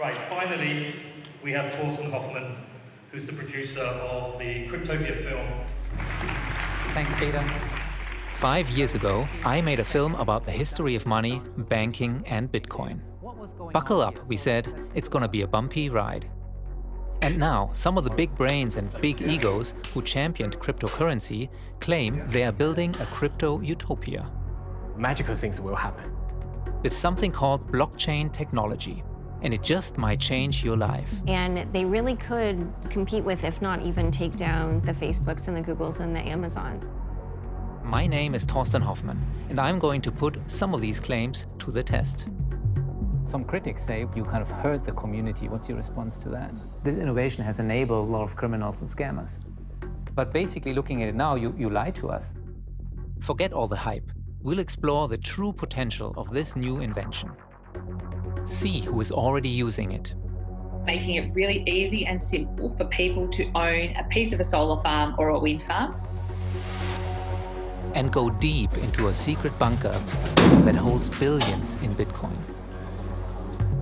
Right, finally, we have Thorsten Hoffmann, who's the producer of the Cryptopia film. Thanks, Peter. 5 years ago, I made a film about the history of money, banking, and Bitcoin. Buckle up, we said, it's gonna be a bumpy ride. And now, some of the big brains and big egos who championed cryptocurrency claim they are building a crypto utopia. Magical things will happen. With something called blockchain technology. And it just might change your life. And they really could compete with, if not even take down, the Facebooks and the Googles and the Amazons. My name is Thorsten Hoffmann, and I'm going to put some of these claims to the test. Some critics say you kind of hurt the community. What's your response to that? This innovation has enabled a lot of criminals and scammers. But basically, looking at it now, you lied to us. Forget all the hype. We'll explore the true potential of this new invention. See who is already using it. Making it really easy and simple for people to own a piece of a solar farm or a wind farm. And go deep into a secret bunker that holds billions in Bitcoin.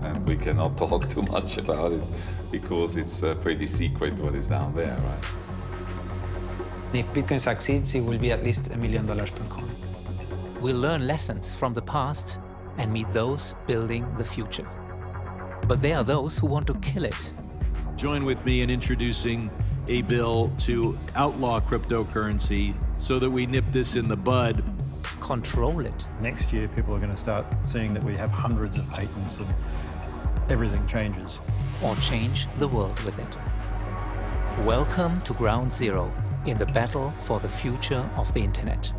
And we cannot talk too much about it because it's pretty secret what is down there, right? If Bitcoin succeeds, it will be at least $1 million per coin. We'll learn lessons from the past and meet those building the future. But there are those who want to kill it. Join with me in introducing a bill to outlaw cryptocurrency so that we nip this in the bud. Control it. Next year, people are going to start seeing that we have hundreds of patents and everything changes. Or change the world with it. Welcome to Ground Zero in the battle for the future of the internet.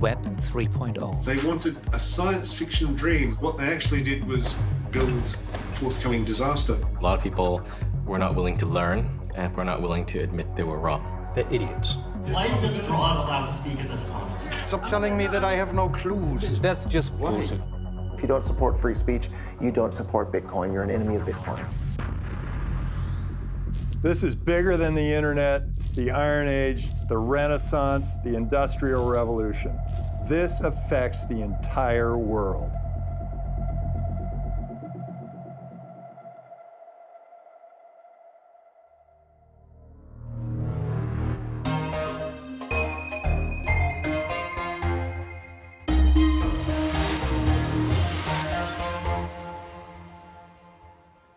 Web 3.0. They wanted a science fiction dream. What they actually did was build forthcoming disaster. A lot of people were not willing to learn and were not willing to admit they were wrong. They're idiots. Why is this fraud allowed to speak at this conference? Stop telling me that I have no clues. That's just bullshit. If you don't support free speech, you don't support Bitcoin. You're an enemy of Bitcoin. This is bigger than the internet, the Iron Age, the Renaissance, the Industrial Revolution. This affects the entire world.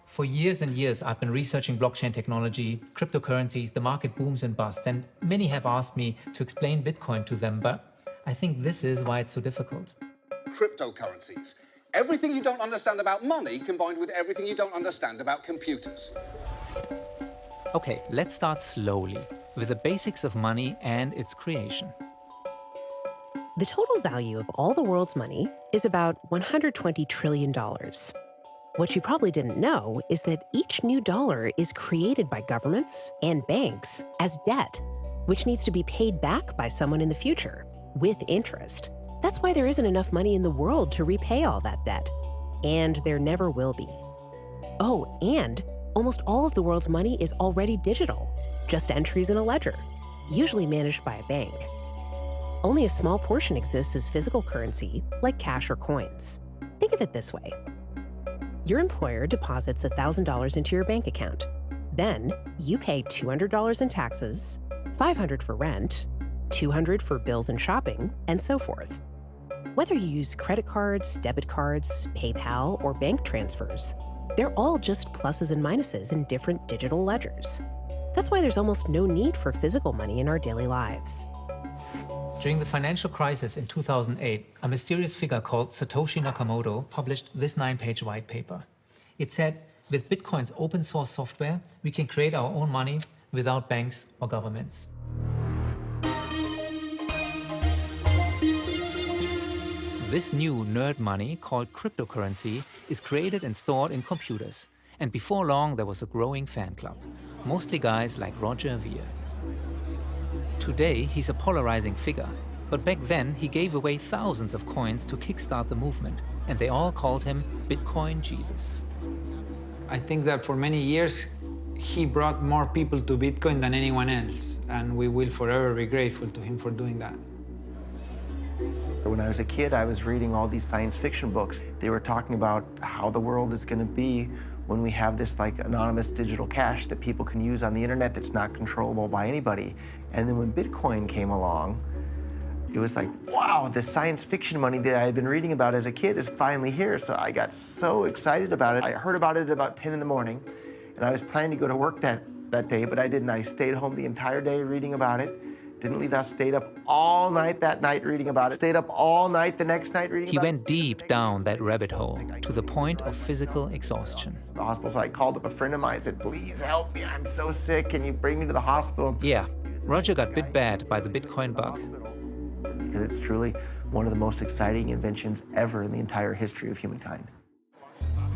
For years and years, I've been researching blockchain technology, cryptocurrencies, the market booms and busts, and many have asked me to explain Bitcoin to them, but I think this is why it's so difficult. Cryptocurrencies. Everything you don't understand about money combined with everything you don't understand about computers. Okay, let's start slowly, with the basics of money and its creation. The total value of all the world's money is about $120 trillion. What you probably didn't know is that each new dollar is created by governments and banks as debt, which needs to be paid back by someone in the future, with interest. That's why there isn't enough money in the world to repay all that debt. And there never will be. Oh, and almost all of the world's money is already digital, just entries in a ledger, usually managed by a bank. Only a small portion exists as physical currency, like cash or coins. Think of it this way. Your employer deposits $1,000 into your bank account. Then, you pay $200 in taxes, $500 for rent, $200 for bills and shopping, and so forth. Whether you use credit cards, debit cards, PayPal, or bank transfers, they're all just pluses and minuses in different digital ledgers. That's why there's almost no need for physical money in our daily lives. During the financial crisis in 2008, a mysterious figure called Satoshi Nakamoto published this 9-page white paper. It said, with Bitcoin's open source software, we can create our own money without banks or governments. This new nerd money, called cryptocurrency, is created and stored in computers. And before long, there was a growing fan club, mostly guys like Roger Ver. Today, he's a polarizing figure, but back then he gave away thousands of coins to kickstart the movement, and they all called him Bitcoin Jesus. I think that for many years, he brought more people to Bitcoin than anyone else, and we will forever be grateful to him for doing that. When I was a kid, I was reading all these science fiction books. They were talking about how the world is going to be when we have this like anonymous digital cash that people can use on the internet that's not controllable by anybody. And then when Bitcoin came along, it was like, wow, the science fiction money that I had been reading about as a kid is finally here. So I got so excited about it. I heard about it at about 10 in the morning, and I was planning to go to work that day, but I didn't. I stayed home the entire day reading about it. Didn't leave the house, stayed up all night that night reading about it. Stayed up all night the next night reading about it. He went deep down that rabbit hole to the point of physical exhaustion. The hospital, so I called up a friend of mine. I said, please help me, I'm so sick. Can you bring me to the hospital? Yeah, Roger got bit bad by the Bitcoin bug. Because it's truly one of the most exciting inventions ever in the entire history of humankind.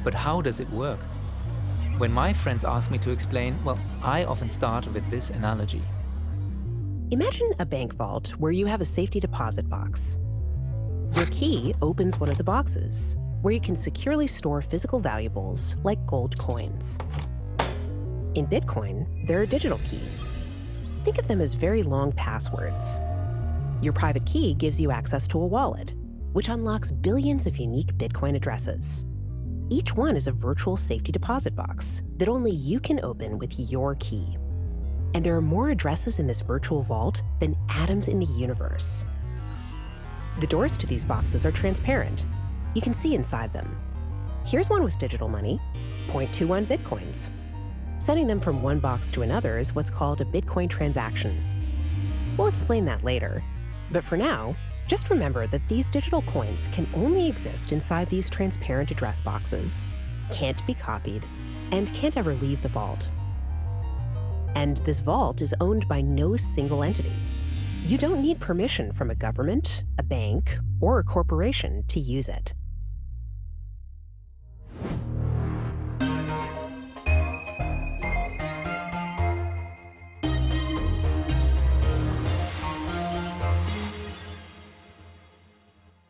But how does it work? When my friends ask me to explain, well, I often start with this analogy. Imagine a bank vault where you have a safety deposit box. Your key opens one of the boxes, where you can securely store physical valuables like gold coins. In Bitcoin, there are digital keys. Think of them as very long passwords. Your private key gives you access to a wallet, which unlocks billions of unique Bitcoin addresses. Each one is a virtual safety deposit box that only you can open with your key. And there are more addresses in this virtual vault than atoms in the universe. The doors to these boxes are transparent. You can see inside them. Here's one with digital money, 0.21 Bitcoins. Sending them from one box to another is what's called a Bitcoin transaction. We'll explain that later, but for now, just remember that these digital coins can only exist inside these transparent address boxes, can't be copied, and can't ever leave the vault. And this vault is owned by no single entity. You don't need permission from a government, a bank, or a corporation to use it.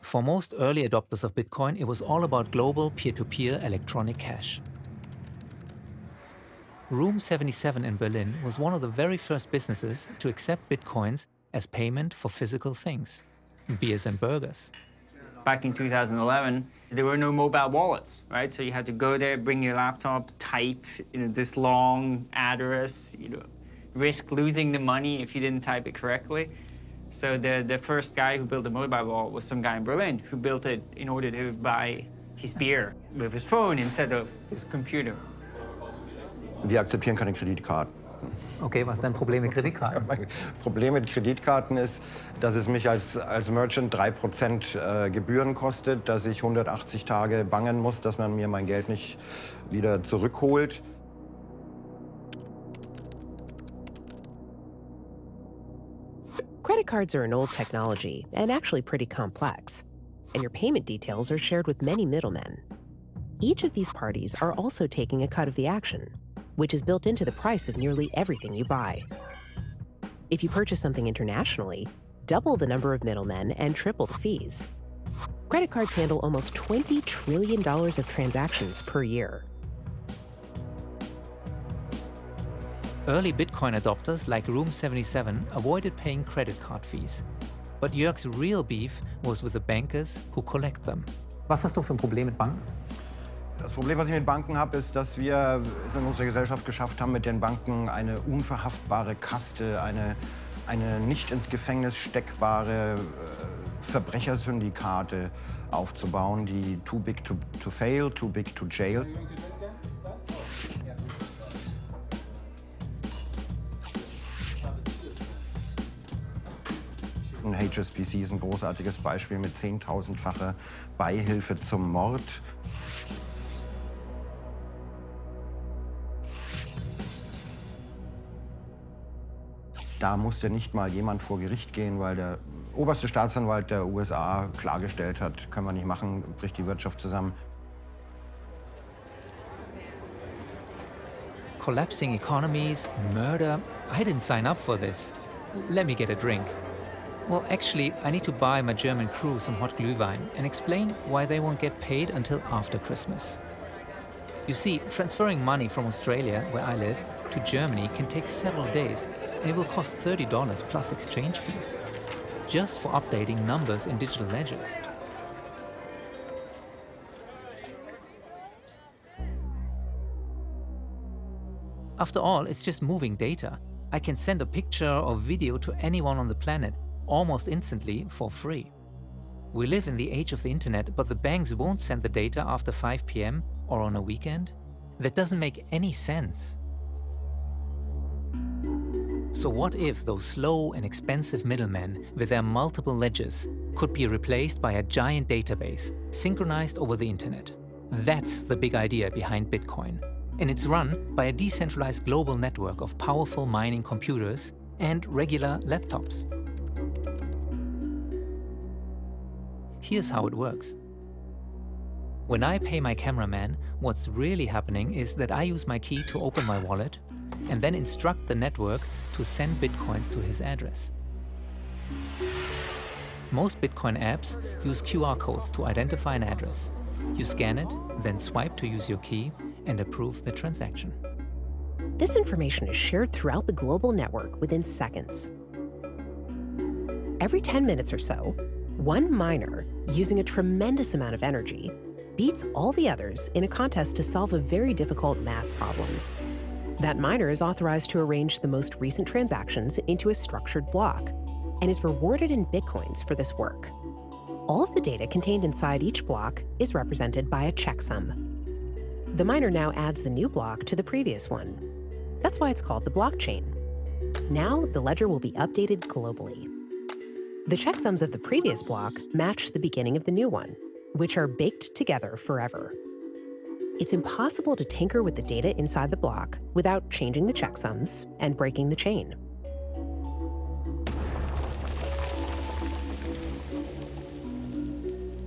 For most early adopters of Bitcoin, it was all about global peer-to-peer electronic cash. Room 77 in Berlin was one of the very first businesses to accept Bitcoins as payment for physical things, beers and burgers. Back in 2011, there were no mobile wallets, right? So you had to go there, bring your laptop, type this long address, risk losing the money if you didn't type it correctly. So the first guy who built a mobile wallet was some guy in Berlin who built it in order to buy his beer with his phone instead of his computer. Wir akzeptieren keine Kreditkarten. Okay, was ist dein Problem mit Kreditkarten? Mein Problem mit Kreditkarten ist, dass es mich als Merchant 3% Gebühren kostet, dass ich 180 Tage bangen muss, dass man mir mein Geld nicht wieder zurückholt. Credit cards are an old technology and actually pretty complex, and your payment details are shared with many middlemen. Each of these parties are also taking a cut of the action, which is built into the price of nearly everything you buy. If you purchase something internationally, double the number of middlemen and triple the fees. Credit cards handle almost $20 trillion of transactions per year. Early Bitcoin adopters like Room 77 avoided paying credit card fees. But Jörg's real beef was with the bankers who collect them. Was hast du für ein Problem mit Banken? Das Problem, was ich mit Banken habe, ist, dass wir es in unserer Gesellschaft geschafft haben, mit den Banken eine unverhaftbare Kaste, eine nicht ins Gefängnis steckbare Verbrechersyndikate aufzubauen, die too big to fail, too big to jail. HSBC ist ein großartiges Beispiel mit 10.000-facher Beihilfe zum Mord. Da musste nicht mal jemand vor Gericht gehen, weil der oberste Staatsanwalt der USA klargestellt hat, können wir nicht machen, bricht die Wirtschaft zusammen. Collapsing economies, murder. I didn't sign up for this. Let me get a drink. Well, actually, I need to buy my German crew some hot Glühwein and explain why they won't get paid until after Christmas. You see, transferring money from Australia, where I live, to Germany can take several days, and it will cost $30 plus exchange fees. just for updating numbers in digital ledgers. After all, it's just moving data. I can send a picture or video to anyone on the planet almost instantly for free. We live in the age of the internet, but the banks won't send the data after 5 p.m. or on a weekend? That doesn't make any sense. So what if those slow and expensive middlemen with their multiple ledgers could be replaced by a giant database synchronized over the internet? That's the big idea behind Bitcoin. And it's run by a decentralized global network of powerful mining computers and regular laptops. Here's how it works. When I pay my cameraman, what's really happening is that I use my key to open my wallet and then instruct the network to send Bitcoins to his address. Most Bitcoin apps use QR codes to identify an address. You scan it, then swipe to use your key and approve the transaction. This information is shared throughout the global network within seconds. Every 10 minutes or so, one miner, using a tremendous amount of energy, beats all the others in a contest to solve a very difficult math problem. That miner is authorized to arrange the most recent transactions into a structured block and is rewarded in Bitcoins for this work. All of the data contained inside each block is represented by a checksum. The miner now adds the new block to the previous one. That's why it's called the blockchain. Now the ledger will be updated globally. The checksums of the previous block match the beginning of the new one, which are baked together forever. It's impossible to tinker with the data inside the block without changing the checksums and breaking the chain.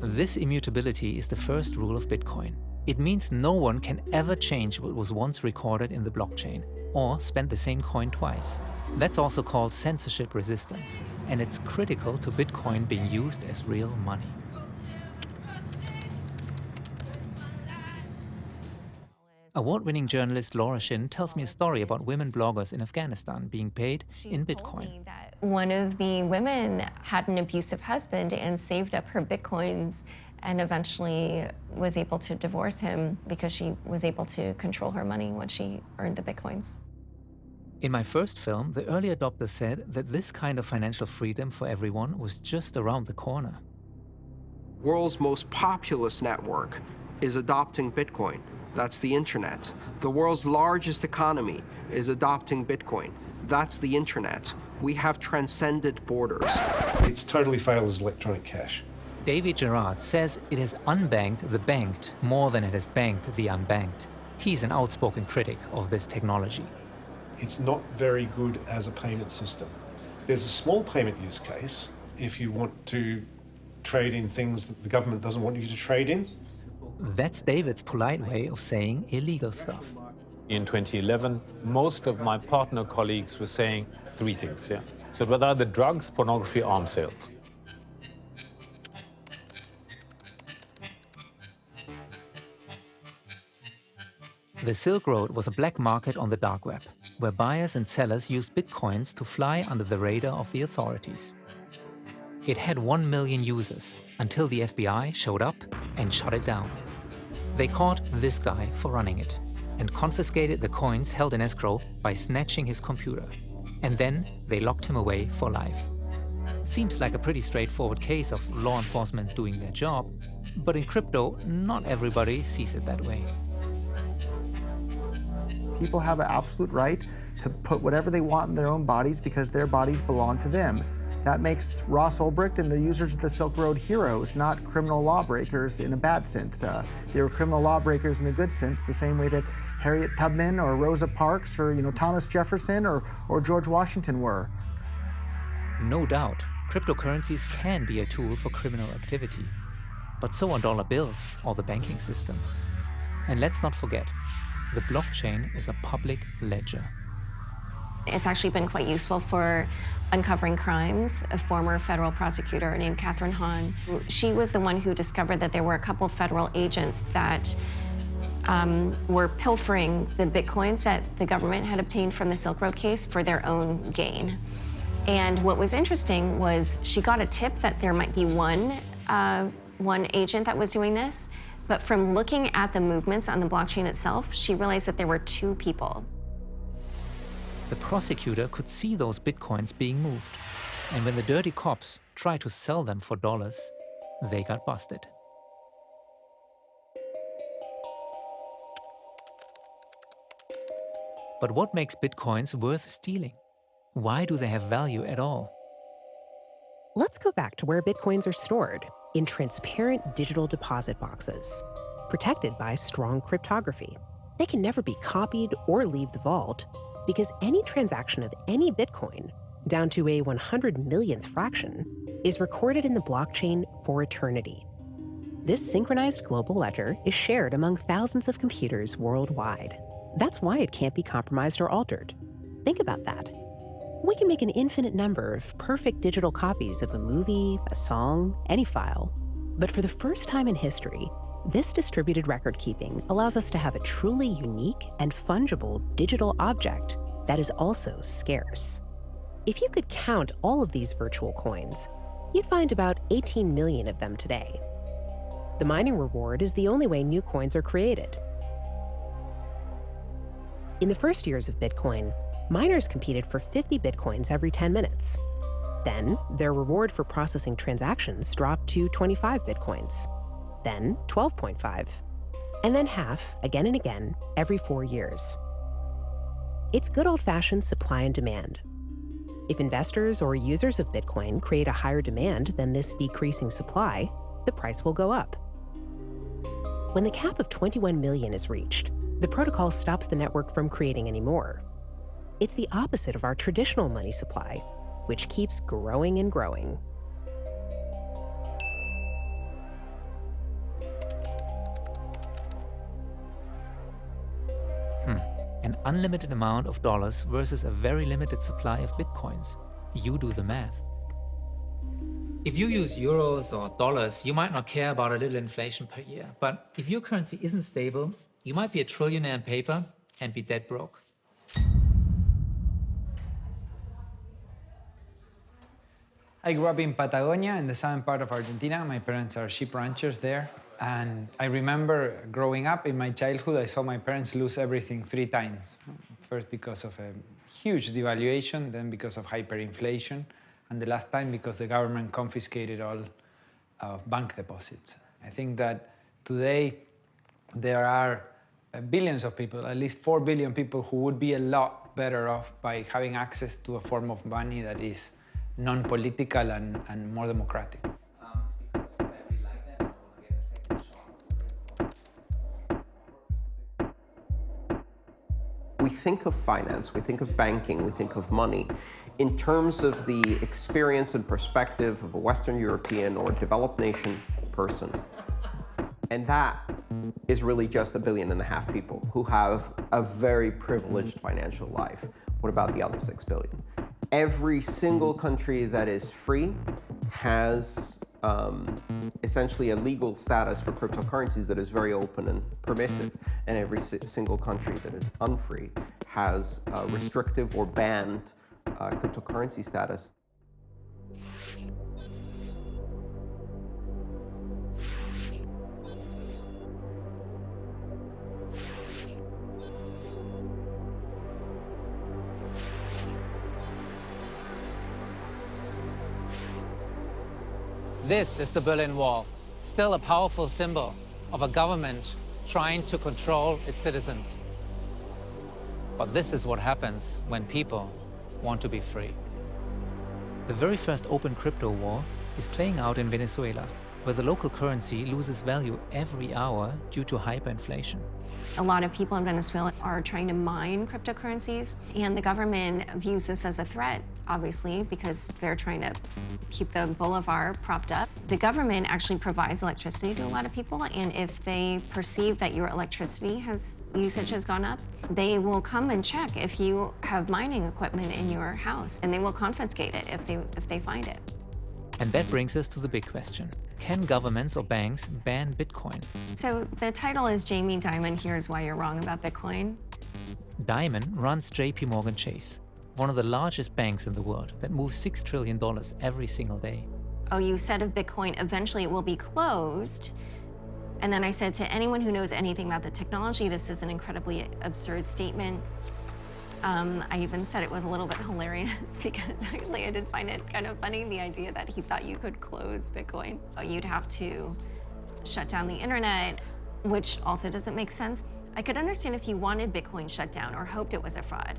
This immutability is the first rule of Bitcoin. It means no one can ever change what was once recorded in the blockchain or spend the same coin twice. That's also called censorship resistance, and it's critical to Bitcoin being used as real money. Award-winning journalist Laura Shin tells me a story about women bloggers in Afghanistan being paid in Bitcoin. One of the women had an abusive husband and saved up her Bitcoins and eventually was able to divorce him because she was able to control her money when she earned the Bitcoins. In my first film, the early adopters said that this kind of financial freedom for everyone was just around the corner. World's most populous network is adopting Bitcoin. That's the internet. The world's largest economy is adopting Bitcoin. That's the internet. We have transcended borders. It's totally failed as electronic cash. David Gerard says it has unbanked the banked more than it has banked the unbanked. He's an outspoken critic of this technology. It's not very good as a payment system. There's a small payment use case if you want to trade in things that the government doesn't want you to trade in. That's David's polite way of saying illegal stuff. In 2011, most of my partner colleagues were saying three things. So it was either drugs, pornography, arms sales. The Silk Road was a black market on the dark web, where buyers and sellers used Bitcoins to fly under the radar of the authorities. It had 1 million users until the FBI showed up and shut it down. They caught this guy for running it and confiscated the coins held in escrow by snatching his computer. And then they locked him away for life. Seems like a pretty straightforward case of law enforcement doing their job, but in crypto, not everybody sees it that way. People have an absolute right to put whatever they want in their own bodies because their bodies belong to them. That makes Ross Ulbricht and the users of the Silk Road heroes, not criminal lawbreakers in a bad sense. They were criminal lawbreakers in a good sense, the same way that Harriet Tubman or Rosa Parks or Thomas Jefferson or George Washington were. No doubt, cryptocurrencies can be a tool for criminal activity. But so are dollar bills or the banking system. And let's not forget, the blockchain is a public ledger. It's actually been quite useful for uncovering crimes. A former federal prosecutor named Catherine Hahn, she was the one who discovered that there were a couple of federal agents that were pilfering the Bitcoins that the government had obtained from the Silk Road case for their own gain. And what was interesting was she got a tip that there might be one agent that was doing this, but from looking at the movements on the blockchain itself, she realized that there were 2 people. The prosecutor could see those bitcoins being moved, and when the dirty cops tried to sell them for dollars, they got busted. But what makes bitcoins worth stealing? Why do they have value at all? Let's go back to where bitcoins are stored, in transparent digital deposit boxes, protected by strong cryptography. They can never be copied or leave the vault because any transaction of any bitcoin, down to a 100 millionth fraction, is recorded in the blockchain for eternity. This synchronized global ledger is shared among thousands of computers worldwide. That's why it can't be compromised or altered. Think about that. We can make an infinite number of perfect digital copies of a movie, a song, any file. But for the first time in history, this distributed record keeping allows us to have a truly unique and fungible digital object that is also scarce. If you could count all of these virtual coins, you'd find about 18 million of them today. The mining reward is the only way new coins are created. In the first years of Bitcoin, miners competed for 50 Bitcoins every 10 minutes. Then, their reward for processing transactions dropped to 25 Bitcoins, then 12.5, and then half again and again every 4 years. It's good old-fashioned supply and demand. If investors or users of Bitcoin create a higher demand than this decreasing supply, the price will go up. When the cap of 21 million is reached, the protocol stops the network from creating any more. It's the opposite of our traditional money supply, which keeps growing and growing. An unlimited amount of dollars versus a very limited supply of bitcoins. You do the math. If you use euros or dollars, you might not care about a little inflation per year. But if your currency isn't stable, you might be a trillionaire in paper and be dead broke. I grew up in Patagonia, in the southern part of Argentina. My parents are sheep ranchers there. And I remember growing up in my childhood, I saw my parents lose everything 3 times. First because of a huge devaluation, then because of hyperinflation, and the last time because the government confiscated all bank deposits. I think that today there are billions of people, at least 4 billion people, who would be a lot better off by having access to a form of money that is non-political and more democratic. We think of finance, we think of banking, we think of money in terms of the experience and perspective of a Western European or developed nation person. And that is really just 1.5 billion people who have a very privileged financial life. What about the other 6 billion? Every single country that is free has essentially a legal status for cryptocurrencies that is very open and permissive, and every single country that is unfree has restrictive or banned cryptocurrency status. This is the Berlin Wall, still a powerful symbol of a government trying to control its citizens. But this is what happens when people want to be free. The very first open crypto war is playing out in Venezuela, where the local currency loses value every hour due to hyperinflation. A lot of people in Venezuela are trying to mine cryptocurrencies, and the government views this as a threat, obviously, because they're trying to keep the bolivar propped up. The government actually provides electricity to a lot of people, and if they perceive that your electricity usage has gone up, they will come and check if you have mining equipment in your house, and they will confiscate it if they find it. And that brings us to the big question. Can governments or banks ban Bitcoin? So the title is Jamie Dimon Here's Why You're Wrong About Bitcoin. Dimon runs JP Morgan Chase, one of the largest banks in the world that moves $6 trillion every single day. Oh, you said of Bitcoin, eventually it will be closed. And then I said to anyone who knows anything about the technology, this is an incredibly absurd statement. I even said it was a little bit hilarious because actually I did find it kind of funny, the idea that he thought you could close Bitcoin. You'd have to shut down the internet, which also doesn't make sense. I could understand if you wanted Bitcoin shut down or hoped it was a fraud.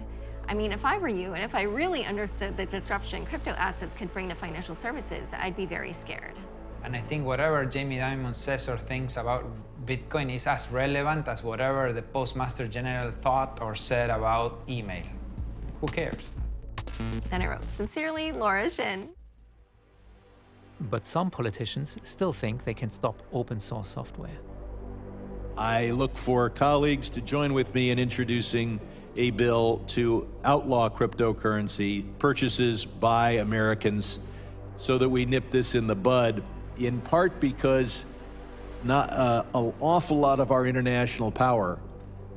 I mean, if I were you, and if I really understood the disruption crypto assets could bring to financial services, I'd be very scared. And I think whatever Jamie Dimon says or thinks about Bitcoin is as relevant as whatever the Postmaster General thought or said about email. Who cares? Then I wrote, sincerely, Laura Shin. But some politicians still think they can stop open source software. I look for colleagues to join with me in introducing a bill to outlaw cryptocurrency purchases by Americans so that we nip this in the bud, in part because not an awful lot of our international power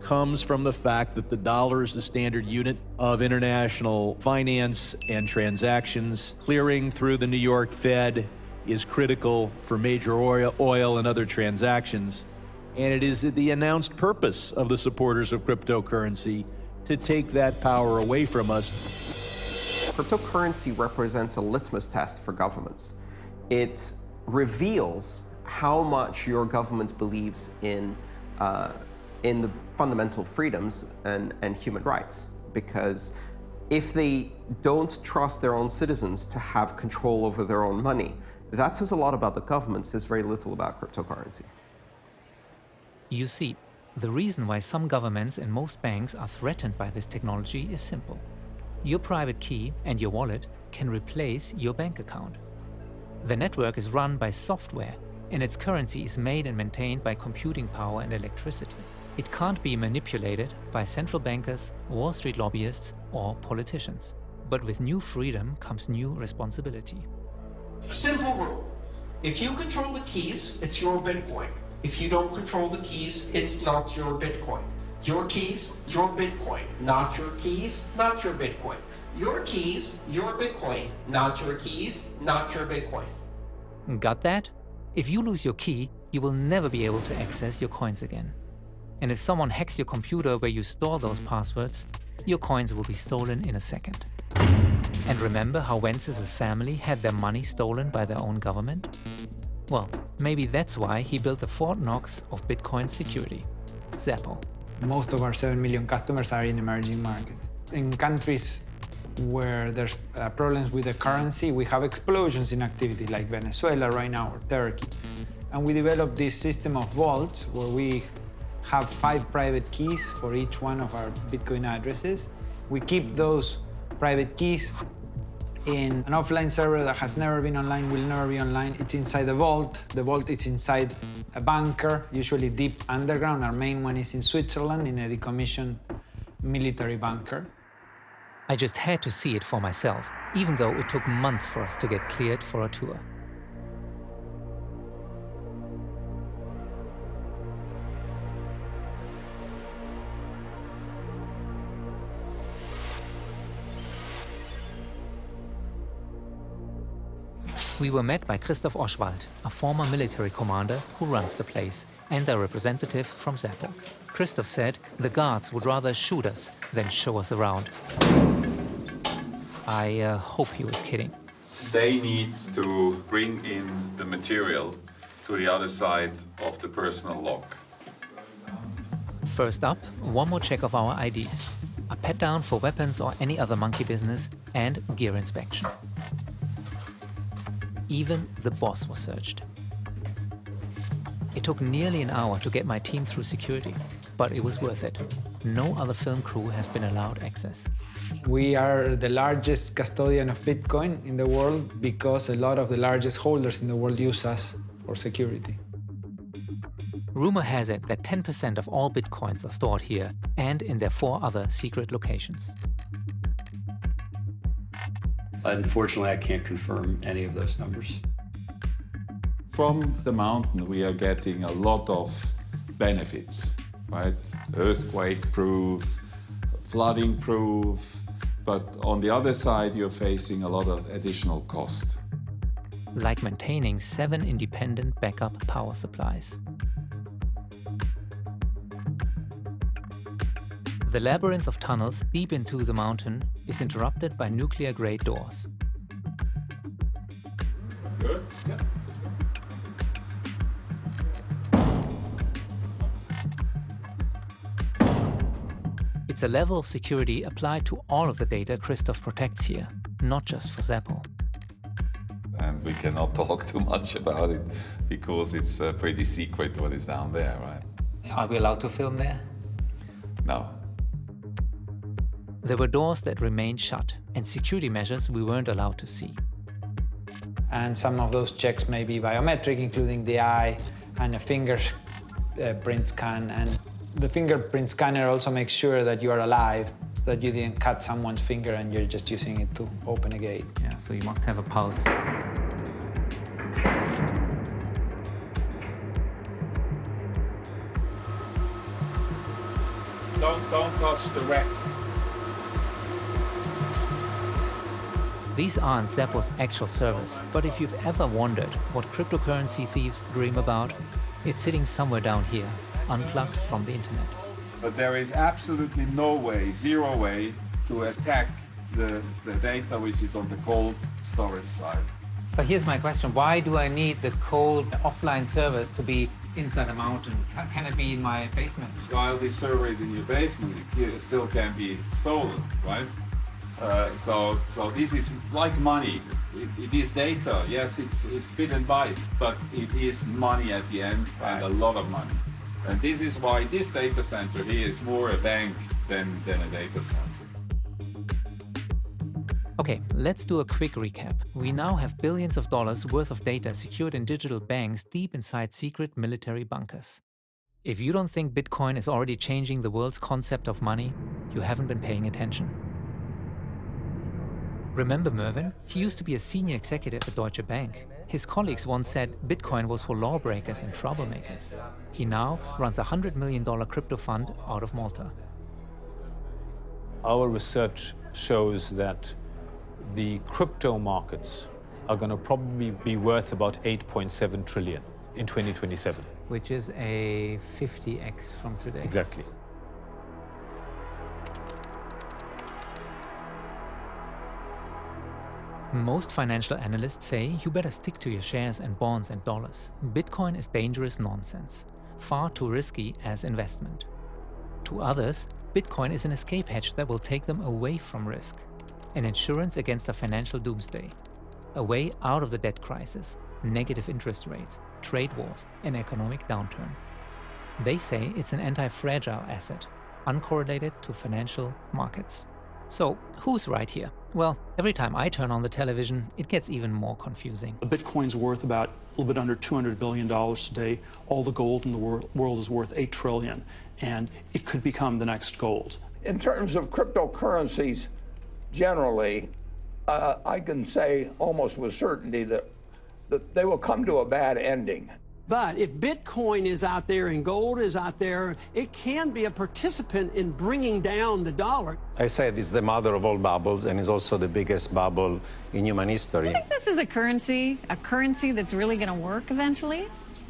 comes from the fact that the dollar is the standard unit of international finance and transactions. Clearing through the New York Fed is critical for major oil and other transactions. And it is the announced purpose of the supporters of cryptocurrency to take that power away from us. Cryptocurrency represents a litmus test for governments. It reveals how much your government believes in the fundamental freedoms and human rights. Because if they don't trust their own citizens to have control over their own money, that says a lot about the government, says very little about cryptocurrency. You see, the reason why some governments and most banks are threatened by this technology is simple. Your private key and your wallet can replace your bank account. The network is run by software, and its currency is made and maintained by computing power and electricity. It can't be manipulated by central bankers, Wall Street lobbyists, or politicians. But with new freedom comes new responsibility. Simple rule. If you control the keys, it's your Bitcoin. If you don't control the keys, it's not your Bitcoin. Your keys, your Bitcoin. Not your keys, not your Bitcoin. Your keys, your Bitcoin. Not your keys, not your Bitcoin. Got that? If you lose your key, you will never be able to access your coins again. And if someone hacks your computer where you store those passwords, your coins will be stolen in a second. And remember how Wences's family had their money stolen by their own government? Well, maybe that's why he built the Fort Knox of Bitcoin security, Zappo. Most of our 7 million customers are in emerging markets. In countries where there's problems with the currency, we have explosions in activity like Venezuela right now or Turkey. And we developed this system of vaults where we have 5 private keys for each one of our Bitcoin addresses. We keep those private keys in an offline server that has never been online, will never be online. It's inside the vault. The vault is inside a bunker, usually deep underground. Our main one is in Switzerland in a decommissioned military bunker. I just had to see it for myself, even though it took months for us to get cleared for a tour. We were met by Christoph Oschwald, a former military commander who runs the place, and a representative from Zappo. Christoph said the guards would rather shoot us than show us around. I hope he was kidding. They need to bring in the material to the other side of the personal lock. First up, one more check of our IDs, a pat down for weapons or any other monkey business, and gear inspection. Even the boss was searched. It took nearly an hour to get my team through security, but it was worth it. No other film crew has been allowed access. We are the largest custodian of Bitcoin in the world because a lot of the largest holders in the world use us for security. Rumor has it that 10% of all Bitcoins are stored here and in their 4 other secret locations. Unfortunately, I can't confirm any of those numbers. From the mountain, we are getting a lot of benefits, right? Earthquake-proof, flooding-proof, But on the other side, you're facing a lot of additional cost. Like maintaining 7 independent backup power supplies. The labyrinth of tunnels deep into the mountain is interrupted by nuclear-grade doors. Good. Yeah. It's a level of security applied to all of the data Christoph protects here, not just for Zappo. And we cannot talk too much about it because it's pretty secret what is down there, right? Are we allowed to film there? No. There were doors that remained shut and security measures we weren't allowed to see. And some of those checks may be biometric, including the eye and a fingerprint scan. And the fingerprint scanner also makes sure that you are alive, so that you didn't cut someone's finger and you're just using it to open a gate. Yeah, so you must have a pulse. Don't touch the racks. These aren't Zappo's actual servers, but if you've ever wondered what cryptocurrency thieves dream about, it's sitting somewhere down here, unplugged from the internet. But there is absolutely no way, zero way, to attack the data which is on the cold storage side. But here's my question. Why do I need the cold offline servers to be inside a mountain? Can it be in my basement? While this server is in your basement, it still can be stolen, right? So this is like money. It is data. Yes, it's bit and byte, but it is money at the end, and a lot of money. And this is why this data center here is more a bank than a data center. Okay, let's do a quick recap. We now have billions of dollars worth of data secured in digital banks deep inside secret military bunkers. If you don't think Bitcoin is already changing the world's concept of money, you haven't been paying attention. Remember Mervyn? He used to be a senior executive at Deutsche Bank. His colleagues once said Bitcoin was for lawbreakers and troublemakers. He now runs a $100 million crypto fund out of Malta. Our research shows that the crypto markets are going to probably be worth about 8.7 trillion in 2027. Which is a 50x from today. Exactly. Most financial analysts say you better stick to your shares and bonds and dollars. Bitcoin is dangerous nonsense, far too risky as investment. To others, Bitcoin is an escape hatch that will take them away from risk, an insurance against a financial doomsday, a way out of the debt crisis, negative interest rates, trade wars, and economic downturn. They say it's an anti-fragile asset, uncorrelated to financial markets. So, who's right here? Well, every time I turn on the television, it gets even more confusing. Bitcoin's worth about a little bit under $200 billion today. All the gold in the world is worth $8 trillion, and it could become the next gold. In terms of cryptocurrencies, generally, I can say almost with certainty that they will come to a bad ending. But if Bitcoin is out there and gold is out there, it can be a participant in bringing down the dollar. I said it's the mother of all bubbles and is also the biggest bubble in human history. I think this is a currency that's really going to work eventually.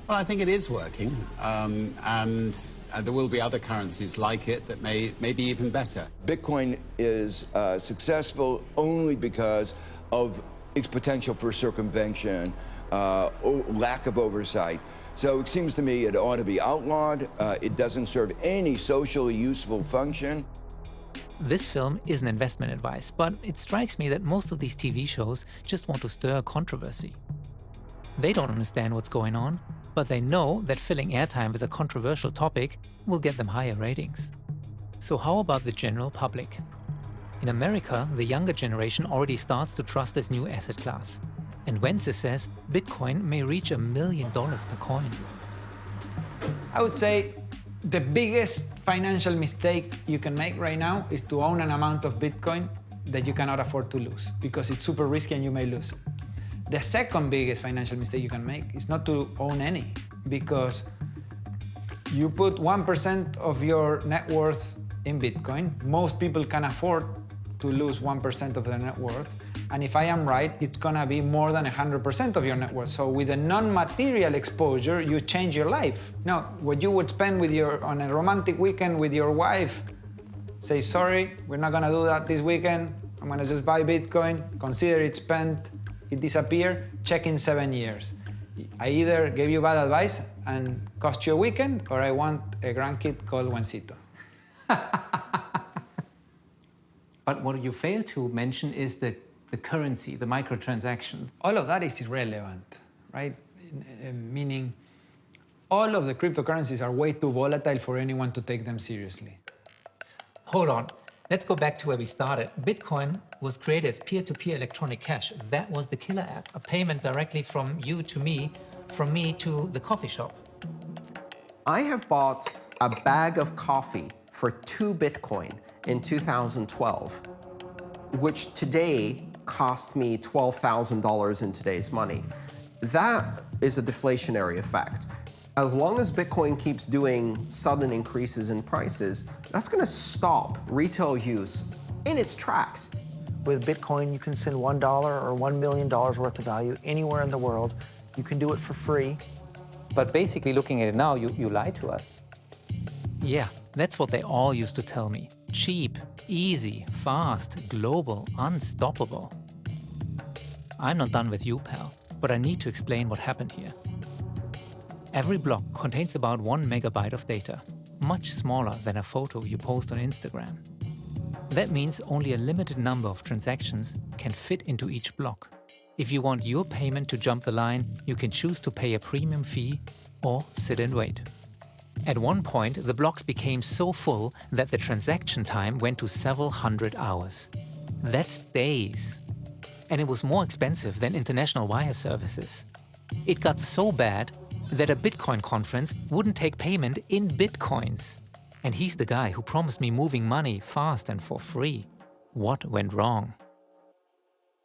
Well, I think it is working, and there will be other currencies like it that may be even better. Bitcoin is successful only because of its potential for circumvention, lack of oversight. So it seems to me it ought to be outlawed. It doesn't serve any socially useful function. This film isn't investment advice, but it strikes me that most of these TV shows just want to stir controversy. They don't understand what's going on, but they know that filling airtime with a controversial topic will get them higher ratings. So how about the general public? In America, the younger generation already starts to trust this new asset class. And Wences says Bitcoin may reach $1 million per coin. I would say the biggest financial mistake you can make right now is to own an amount of Bitcoin that you cannot afford to lose, because it's super risky and you may lose it. The second biggest financial mistake you can make is not to own any, because you put 1% of your net worth in Bitcoin. Most people can afford to lose 1% of their net worth. And if I am right, it's gonna be more than 100% of your net worth. So with a non-material exposure, you change your life. Now, what you would spend on a romantic weekend with your wife, say, sorry, we're not gonna do that this weekend. I'm gonna just buy Bitcoin, consider it spent, it disappeared, check in 7 years. I either gave you bad advice and cost you a weekend, or I want a grandkid called Juancito. But what you fail to mention is the currency, the microtransaction. All of that is irrelevant, right? Meaning, all of the cryptocurrencies are way too volatile for anyone to take them seriously. Hold on. Let's go back to where we started. Bitcoin was created as peer-to-peer electronic cash. That was the killer app, a payment directly from you to me, from me to the coffee shop. I have bought a bag of coffee for 2 Bitcoin in 2012, which today cost me $12,000 in today's money. That is a deflationary effect. As long as Bitcoin keeps doing sudden increases in prices, that's going to stop retail use in its tracks. With Bitcoin, you can send $1 or $1 million worth of value anywhere in the world. You can do it for free. But basically, looking at it now, you lied to us. Yeah, that's what they all used to tell me. Cheap, easy, fast, global, unstoppable. I'm not done with you, pal, but I need to explain what happened here. Every block contains about 1 megabyte of data, much smaller than a photo you post on Instagram. That means only a limited number of transactions can fit into each block. If you want your payment to jump the line, you can choose to pay a premium fee or sit and wait. At one point, the blocks became so full that the transaction time went to several hundred hours. That's days. And it was more expensive than international wire services. It got so bad that a Bitcoin conference wouldn't take payment in Bitcoins. And he's the guy who promised me moving money fast and for free. What went wrong?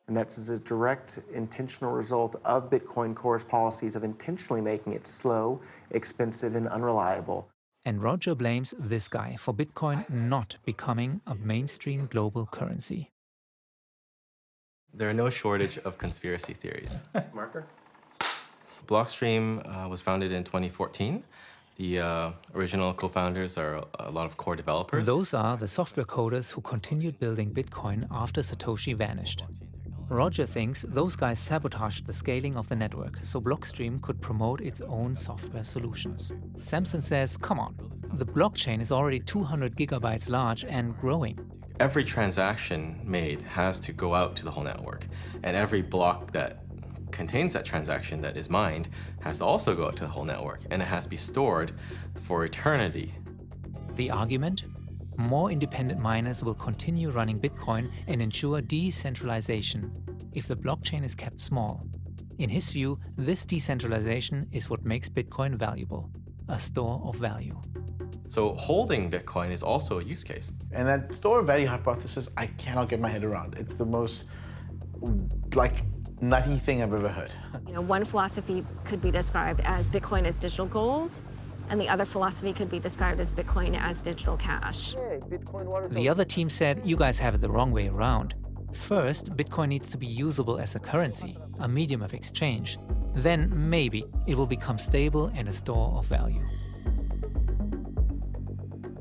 And that's as a direct, intentional result of Bitcoin Core's policies of intentionally making it slow, expensive, and unreliable. And Roger blames this guy for Bitcoin not becoming a mainstream global currency. There are no shortage of conspiracy theories. Marker? Blockstream was founded in 2014. The original co-founders are a lot of core developers. Those are the software coders who continued building Bitcoin after Satoshi vanished. Roger thinks those guys sabotaged the scaling of the network so Blockstream could promote its own software solutions. Samson says, come on, the blockchain is already 200 gigabytes large and growing. Every transaction made has to go out to the whole network, and every block that contains that transaction that is mined has to also go out to the whole network, and it has to be stored for eternity. The argument? More independent miners will continue running Bitcoin and ensure decentralization if the blockchain is kept small. In his view, this decentralization is what makes Bitcoin valuable, a store of value. So holding Bitcoin is also a use case. And that store of value hypothesis, I cannot get my head around. It's the most, nutty thing I've ever heard. One philosophy could be described as Bitcoin as digital gold, and the other philosophy could be described as Bitcoin as digital cash. The other team said, you guys have it the wrong way around. First, Bitcoin needs to be usable as a currency, a medium of exchange. Then, maybe, it will become stable and a store of value.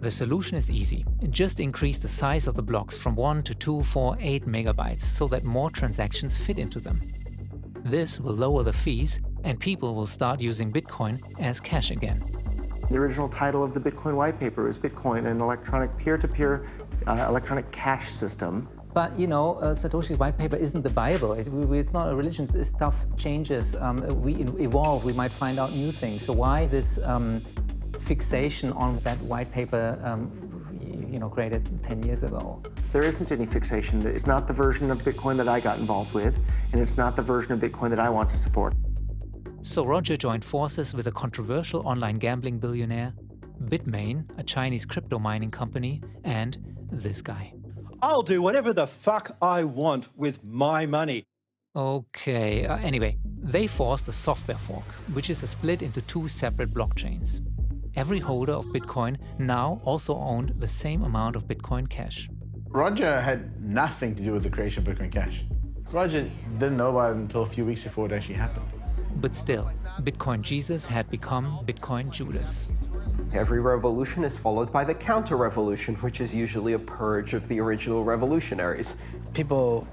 The solution is easy. Just increase the size of the blocks from 1 to 2, 4, 8 megabytes so that more transactions fit into them. This will lower the fees, and people will start using Bitcoin as cash again. The original title of the Bitcoin white paper is Bitcoin, an electronic peer-to-peer electronic cash system. But, Satoshi's white paper isn't the Bible. It's not a religion. Stuff changes. We evolve. We might find out new things. So why this fixation on that white paper, created 10 years ago? There isn't any fixation. It's not the version of Bitcoin that I got involved with, and it's not the version of Bitcoin that I want to support. So Roger joined forces with a controversial online gambling billionaire, Bitmain, a Chinese crypto mining company, and this guy. I'll do whatever the fuck I want with my money. Okay, anyway, they forced a software fork, which is a split into 2 separate blockchains. Every holder of Bitcoin now also owned the same amount of Bitcoin Cash. Roger had nothing to do with the creation of Bitcoin Cash. Roger didn't know about it until a few weeks before it actually happened. But still, Bitcoin Jesus had become Bitcoin Judas. Every revolution is followed by the counter-revolution, which is usually a purge of the original revolutionaries. People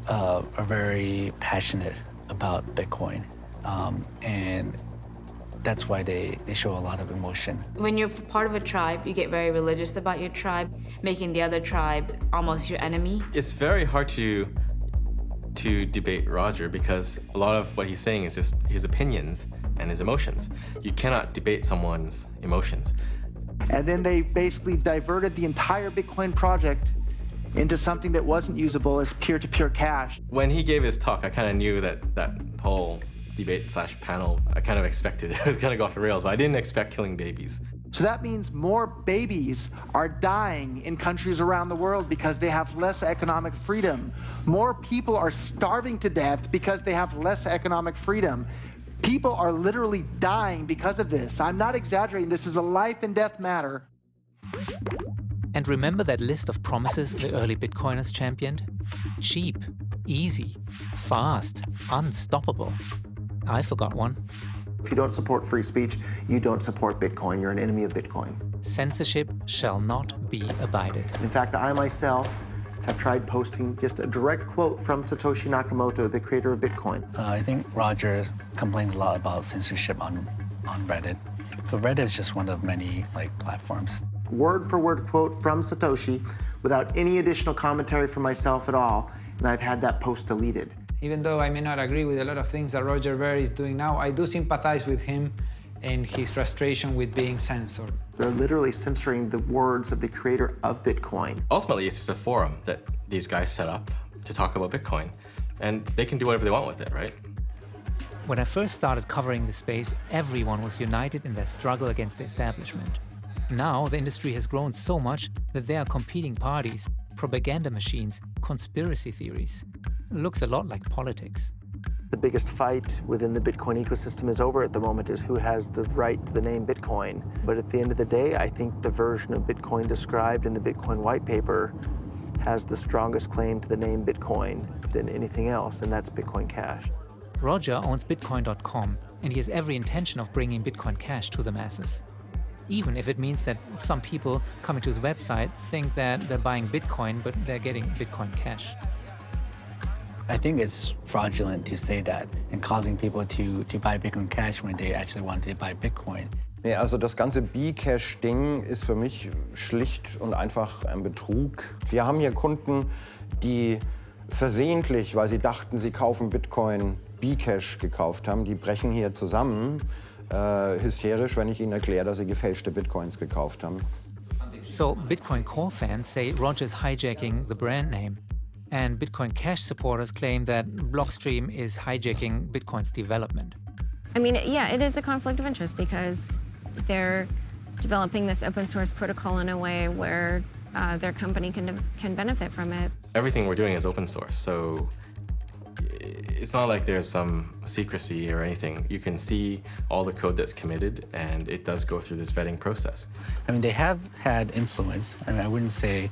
are very passionate about Bitcoin, and that's why they show a lot of emotion. When you're part of a tribe, you get very religious about your tribe, making the other tribe almost your enemy. It's very hard to debate Roger because a lot of what he's saying is just his opinions and his emotions. You cannot debate someone's emotions. And then they basically diverted the entire Bitcoin project into something that wasn't usable as peer-to-peer cash. When he gave his talk, I kind of knew that whole debate/panel, I kind of expected it was going to go off the rails, but I didn't expect killing babies. So that means more babies are dying in countries around the world because they have less economic freedom. More people are starving to death because they have less economic freedom. People are literally dying because of this. I'm not exaggerating. This is a life and death matter. And remember that list of promises the early Bitcoiners championed? Cheap, easy, fast, unstoppable. I forgot one. If you don't support free speech, you don't support Bitcoin. You're an enemy of Bitcoin. Censorship shall not be abided. In fact, I myself have tried posting just a direct quote from Satoshi Nakamoto, the creator of Bitcoin. I think Roger complains a lot about censorship on Reddit. But Reddit is just one of many platforms. Word for word quote from Satoshi without any additional commentary from myself at all, and I've had that post deleted. Even though I may not agree with a lot of things that Roger Ver is doing now, I do sympathize with him and his frustration with being censored. They're literally censoring the words of the creator of Bitcoin. Ultimately, it's just a forum that these guys set up to talk about Bitcoin, and they can do whatever they want with it, right? When I first started covering the space, everyone was united in their struggle against the establishment. Now, the industry has grown so much that there are competing parties, propaganda machines, conspiracy theories. It looks a lot like politics. The biggest fight within the Bitcoin ecosystem is over at the moment is who has the right to the name Bitcoin. But at the end of the day, I think the version of Bitcoin described in the Bitcoin white paper has the strongest claim to the name Bitcoin than anything else, and that's Bitcoin Cash. Roger owns Bitcoin.com, and he has every intention of bringing Bitcoin Cash to the masses. Even if it means that some people coming to his website think that they're buying Bitcoin, but they're getting Bitcoin Cash. I think it's fraudulent to say that and causing people to buy Bitcoin Cash when they actually wanted to buy Bitcoin. Nee, also das ganze B-Cash-Ding ist für mich schlicht und einfach ein Betrug. Wir haben hier Kunden, die versehentlich, weil sie dachten, sie kaufen Bitcoin, B-Cash gekauft haben. Die brechen hier zusammen, hysterisch, wenn ich ihnen erkläre, dass sie gefälschte Bitcoins gekauft haben. So Bitcoin Core fans say Roger's hijacking the brand name. And Bitcoin Cash supporters claim that Blockstream is hijacking Bitcoin's development. I mean, yeah, it is a conflict of interest because they're developing this open source protocol in a way where their company can benefit from it. Everything we're doing is open source, so it's not like there's some secrecy or anything. You can see all the code that's committed, and it does go through this vetting process. I mean, they have had influence. I mean, I wouldn't say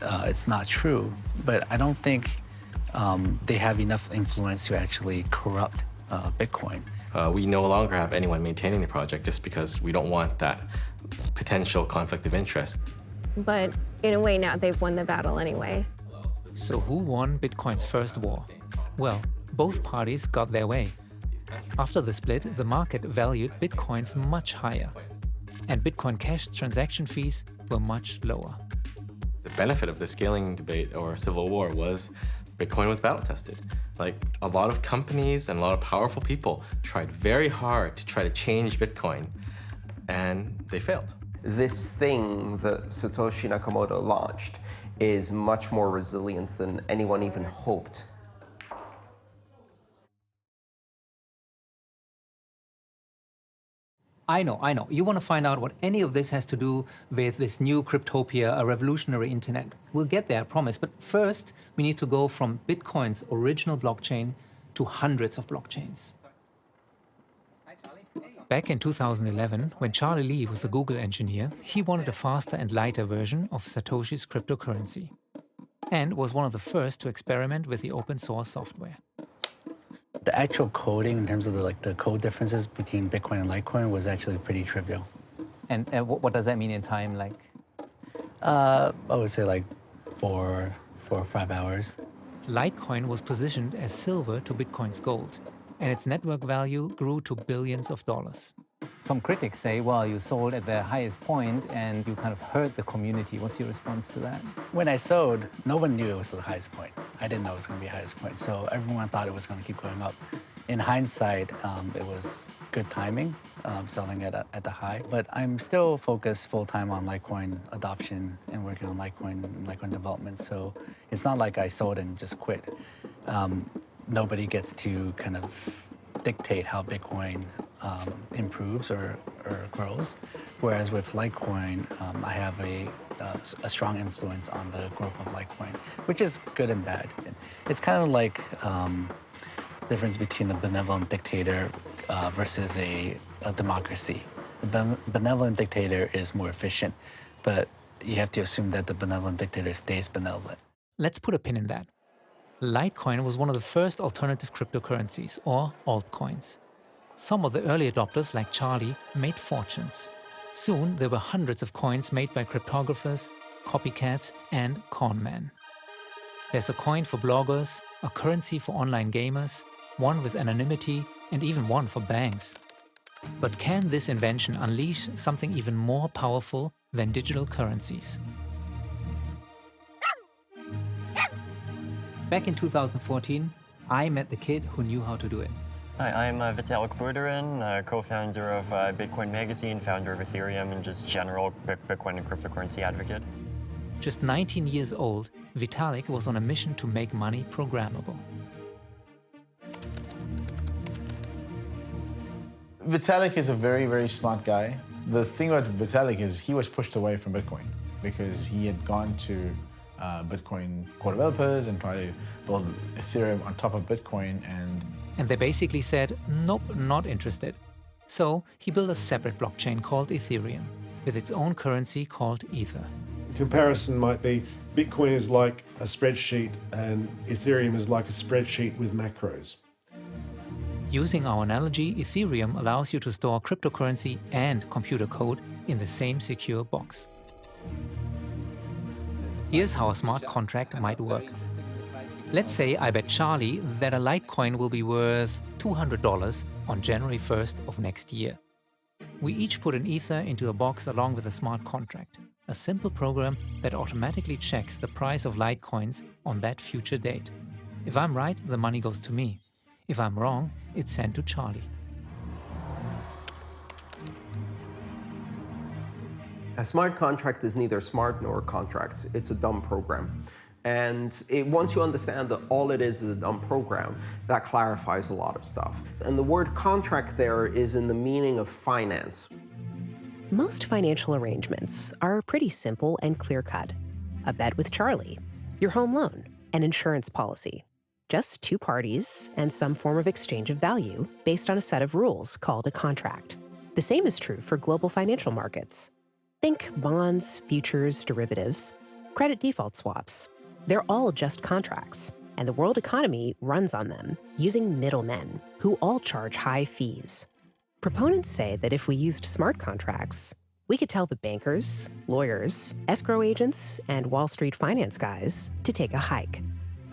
it's not true, but I don't think they have enough influence to actually corrupt Bitcoin. We no longer have anyone maintaining the project just because we don't want that potential conflict of interest. But in a way now they've won the battle anyways. So who won Bitcoin's first war? Well, both parties got their way. After the split, the market valued Bitcoins much higher, and Bitcoin Cash transaction fees were much lower. The benefit of the scaling debate or civil war was Bitcoin was battle tested. Like a lot of companies and a lot of powerful people tried very hard to try to change Bitcoin, and they failed. This thing that Satoshi Nakamoto launched is much more resilient than anyone even hoped. I know. You want to find out what any of this has to do with this new Cryptopia, a revolutionary internet. We'll get there, I promise. But first, we need to go from Bitcoin's original blockchain to hundreds of blockchains. Hi, Charlie. Hey. Back in 2011, when Charlie Lee was a Google engineer, he wanted a faster and lighter version of Satoshi's cryptocurrency, and was one of the first to experiment with the open source software. The actual coding, in terms of the code differences between Bitcoin and Litecoin, was actually pretty trivial. And what does that mean in time? Like, I would say like 4 or 5 hours. Litecoin was positioned as silver to Bitcoin's gold, and its network value grew to billions of dollars. Some critics say, well, you sold at the highest point and you kind of hurt the community. What's your response to that? When I sold, no one knew it was the highest point. I didn't know it was going to be the highest point, so everyone thought it was going to keep going up. In hindsight, it was good timing, selling it at the high. But I'm still focused full-time on Litecoin adoption and working on Litecoin development, so it's not like I sold and just quit. Nobody gets to kind of dictate how Bitcoin improves or grows, whereas with Litecoin, I have a strong influence on the growth of Litecoin, which is good and bad. It's kind of like difference between a benevolent dictator versus a democracy. The benevolent dictator is more efficient, but you have to assume that the benevolent dictator stays benevolent. Let's put a pin in that. Litecoin was one of the first alternative cryptocurrencies, or altcoins. Some of the early adopters, like Charlie, made fortunes. Soon, there were hundreds of coins made by cryptographers, copycats, and conmen. There's a coin for bloggers, a currency for online gamers, one with anonymity, and even one for banks. But can this invention unleash something even more powerful than digital currencies? Back in 2014, I met the kid who knew how to do it. Hi, I'm Vitalik Buterin, co-founder of Bitcoin Magazine, founder of Ethereum, and just general Bitcoin and cryptocurrency advocate. Just 19 years old, Vitalik was on a mission to make money programmable. Vitalik is a very, very smart guy. The thing about Vitalik is he was pushed away from Bitcoin because he had gone to Bitcoin core developers and tried to build Ethereum on top of Bitcoin, and they basically said, nope, not interested. So he built a separate blockchain called Ethereum, with its own currency called Ether. Comparison might be Bitcoin is like a spreadsheet and Ethereum is like a spreadsheet with macros. Using our analogy, Ethereum allows you to store cryptocurrency and computer code in the same secure box. Here's how a smart contract might work. Let's say I bet Charlie that a Litecoin will be worth $200 on January 1st of next year. We each put an Ether into a box along with a smart contract, a simple program that automatically checks the price of Litecoins on that future date. If I'm right, the money goes to me. If I'm wrong, it's sent to Charlie. A smart contract is neither smart nor a contract. It's a dumb program. And once you understand that all it is a dumb program, that clarifies a lot of stuff. And the word contract there is in the meaning of finance. Most financial arrangements are pretty simple and clear-cut. A bet with Charlie, your home loan, an insurance policy. Just two parties and some form of exchange of value based on a set of rules called a contract. The same is true for global financial markets. Think bonds, futures, derivatives, credit default swaps. They're all just contracts, and the world economy runs on them using middlemen who all charge high fees. Proponents say that if we used smart contracts, we could tell the bankers, lawyers, escrow agents, and Wall Street finance guys to take a hike.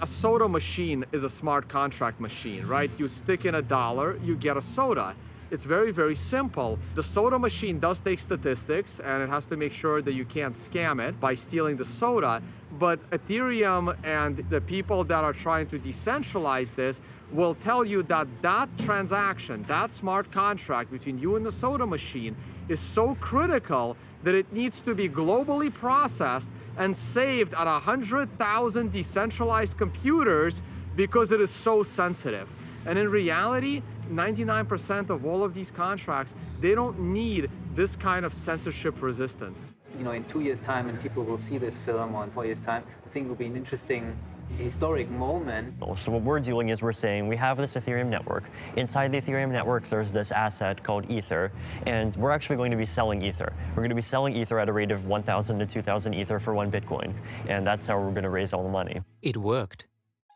A soda machine is a smart contract machine, right? You stick in $1, you get a soda. It's very, very simple. The soda machine does take statistics, and it has to make sure that you can't scam it by stealing the soda. But Ethereum and the people that are trying to decentralize this will tell you that that transaction, that smart contract between you and the soda machine is so critical that it needs to be globally processed and saved at 100,000 decentralized computers because it is so sensitive. And in reality, 99% of all of these contracts, they don't need this kind of censorship resistance. You know, in 2 years' time, and people will see this film, or in 4 years' time, I think it will be an interesting historic moment. So what we're doing is we're saying we have this Ethereum network. Inside the Ethereum network, there's this asset called Ether, and we're actually going to be selling Ether. We're going to be selling Ether at a rate of 1,000 to 2,000 Ether for 1 Bitcoin, and that's how we're going to raise all the money. It worked.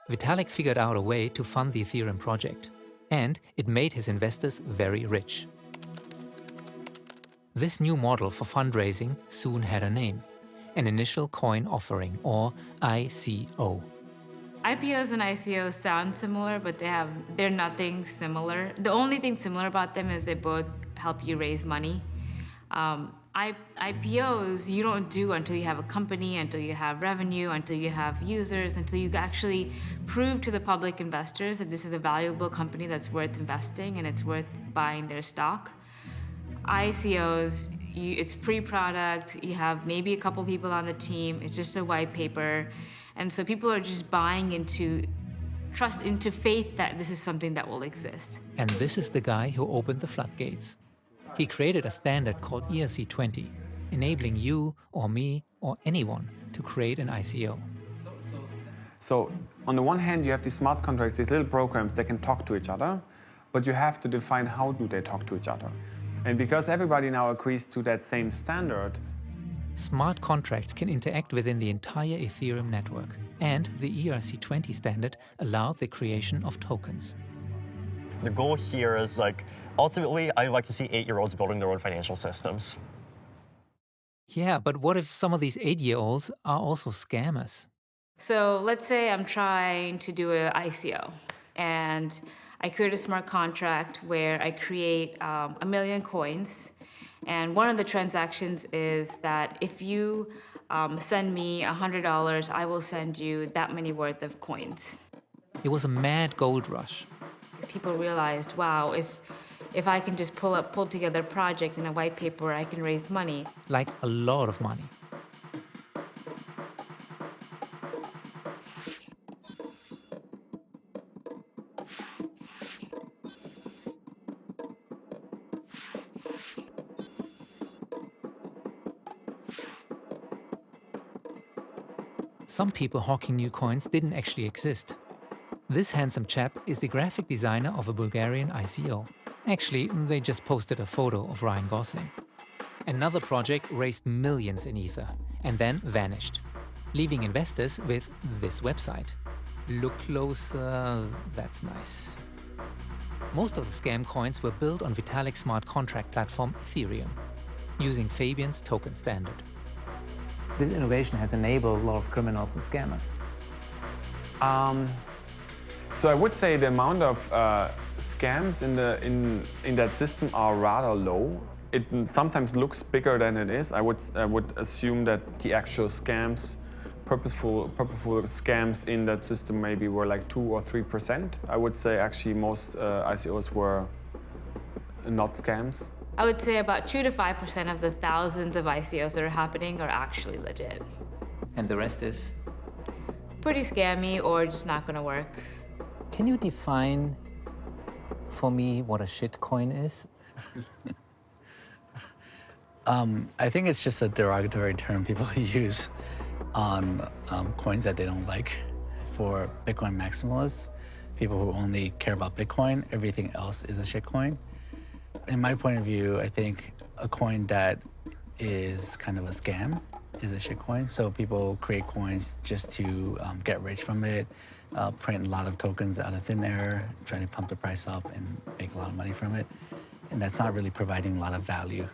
Vitalik figured out a way to fund the Ethereum project, and it made his investors very rich. This new model for fundraising soon had a name, an initial coin offering, or ICO. IPOs and ICOs sound similar, but they're nothing similar. The only thing similar about them is they both help you raise money. IPOs you don't do until you have a company, until you have revenue, until you have users, until you actually prove to the public investors that this is a valuable company that's worth investing and it's worth buying their stock. ICOs, it's pre-product, you have maybe a couple people on the team, it's just a white paper, and so people are just buying into faith that this is something that will exist. And this is the guy who opened the floodgates. He created a standard called ERC20, enabling you or me or anyone to create an ICO. So on the one hand, you have these smart contracts, these little programs that can talk to each other, but you have to define how do they talk to each other. And because everybody now agrees to that same standard, smart contracts can interact within the entire Ethereum network, and the ERC20 standard allowed the creation of tokens. The goal here is ultimately, I like to see 8-year-olds building their own financial systems. Yeah, but what if some of these 8-year-olds are also scammers? So let's say I'm trying to do an ICO, and I create a smart contract where I create 1 million coins. And one of the transactions is that if you send me $100, I will send you that many worth of coins. It was a mad gold rush. People realized, wow, if I can just pull together a project in a white paper, I can raise money. Like a lot of money. Some people hawking new coins didn't actually exist. This handsome chap is the graphic designer of a Bulgarian ICO. Actually, they just posted a photo of Ryan Gosling. Another project raised millions in Ether and then vanished, leaving investors with this website. Look closer, that's nice. Most of the scam coins were built on Vitalik's smart contract platform Ethereum, using Fabian's token standard. This innovation has enabled a lot of criminals and scammers. So I would say the amount of scams in that system are rather low. It sometimes looks bigger than it is. I would assume that the actual scams, purposeful scams in that system maybe were like 2 or 3%. I would say actually most ICOs were not scams. I would say about 2 to 5% of the thousands of ICOs that are happening are actually legit. And the rest is? Pretty scammy or just not going to work. Can you define for me what a shitcoin is? I think it's just a derogatory term people use on coins that they don't like. For Bitcoin maximalists, people who only care about Bitcoin, everything else is a shitcoin. In my point of view, I think a coin that is kind of a scam is a shitcoin. So people create coins just to get rich from it, print a lot of tokens out of thin air, try to pump the price up and make a lot of money from it. And that's not really providing a lot of value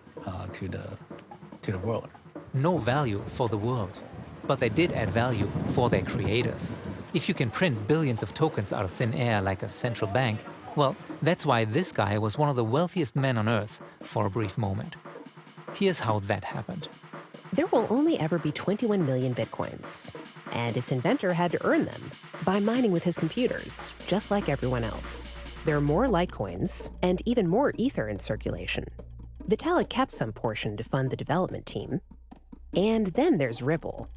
to the world. No value for the world, but they did add value for their creators. If you can print billions of tokens out of thin air like a central bank, well, that's why this guy was one of the wealthiest men on Earth for a brief moment. Here's how that happened. There will only ever be 21 million Bitcoins, and its inventor had to earn them by mining with his computers, just like everyone else. There are more Litecoins and even more Ether in circulation. Vitalik kept some portion to fund the development team. And then there's Ripple.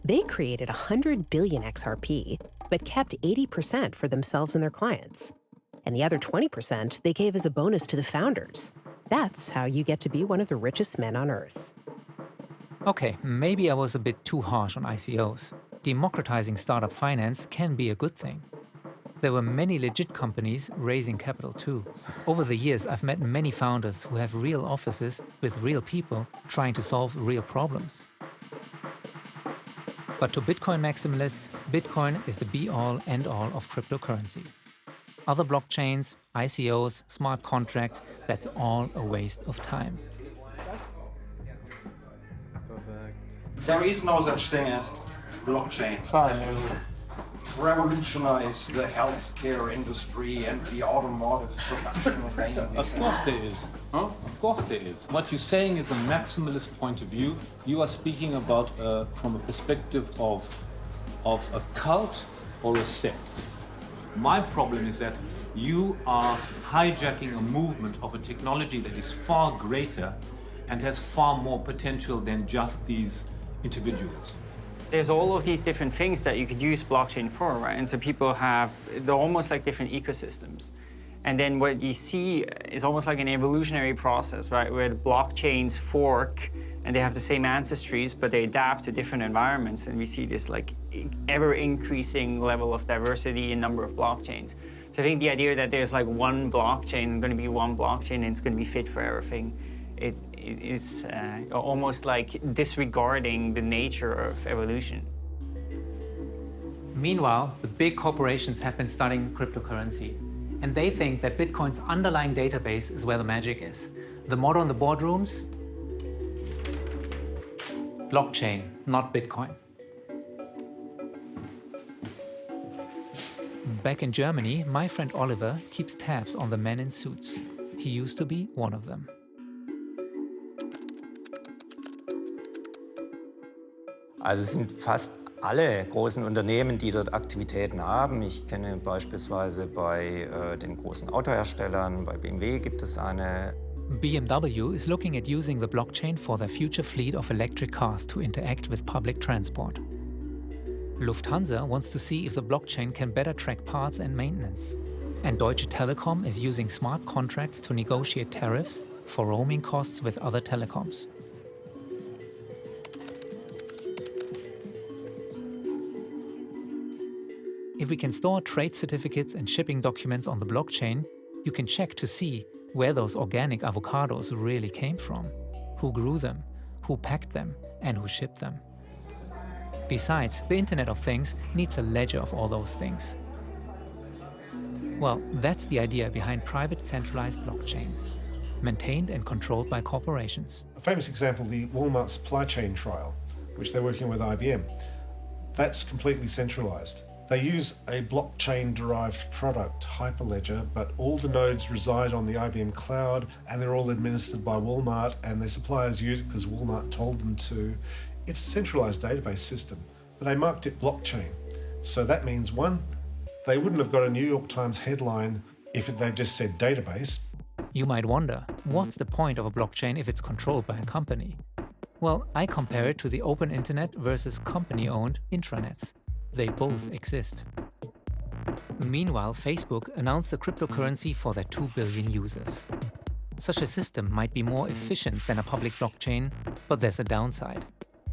They created 100 billion XRP, but kept 80% for themselves and their clients. And the other 20% they gave as a bonus to the founders. That's how you get to be one of the richest men on Earth. Okay, maybe I was a bit too harsh on ICOs. democratizing startup finance can be a good thing. There were many legit companies raising capital too. Over the years, I've met many founders who have real offices with real people trying to solve real problems. But to Bitcoin maximalists, Bitcoin is the be-all, end-all of cryptocurrency. Other blockchains, ICOs, smart contracts, that's all a waste of time. There is no such thing as blockchain. Revolutionize the healthcare industry and the automotive production range. Of course there is. Huh? Of course there is. What you're saying is a maximalist point of view. You are speaking about from a perspective of a cult or a sect. My problem is that you are hijacking a movement of a technology that is far greater and has far more potential than just these individuals. There's all of these different things that you could use blockchain for, right? And so people they're almost like different ecosystems. And then what you see is almost like an evolutionary process, right? Where the blockchains fork and they have the same ancestries, but they adapt to different environments. And we see this like ever increasing level of diversity in number of blockchains. So I think the idea that there's like one blockchain, going to be one blockchain, and it's going to be fit for everything, it's almost like disregarding the nature of evolution. Meanwhile, the big corporations have been studying cryptocurrency, and they think that Bitcoin's underlying database is where the magic is. The motto in the boardrooms? Blockchain, not Bitcoin. Back in Germany, my friend Oliver keeps tabs on the men in suits. He used to be one of them. Also es sind fast alle großen Unternehmen, die dort Aktivitäten haben. Ich kenne beispielsweise bei den großen Autoherstellern, bei BMW gibt es eine. BMW is looking at using the blockchain for their future fleet of electric cars to interact with public transport. Lufthansa wants to see if the blockchain can better track parts and maintenance. And Deutsche Telekom is using smart contracts to negotiate tariffs for roaming costs with other telecoms. If we can store trade certificates and shipping documents on the blockchain, you can check to see where those organic avocados really came from, who grew them, who packed them, and who shipped them. Besides, the Internet of Things needs a ledger of all those things. Well, that's the idea behind private centralized blockchains, maintained and controlled by corporations. A famous example, the Walmart supply chain trial, which they're working with IBM. That's completely centralized. They use a blockchain-derived product, Hyperledger, but all the nodes reside on the IBM cloud and they're all administered by Walmart and their suppliers use it because Walmart told them to. It's a centralized database system, but they marked it blockchain. So that means, one, they wouldn't have got a New York Times headline if they've just said database. You might wonder, what's the point of a blockchain if it's controlled by a company? Well, I compare it to the open internet versus company-owned intranets. They both exist. Meanwhile, Facebook announced a cryptocurrency for their 2 billion users. Such a system might be more efficient than a public blockchain, but there's a downside.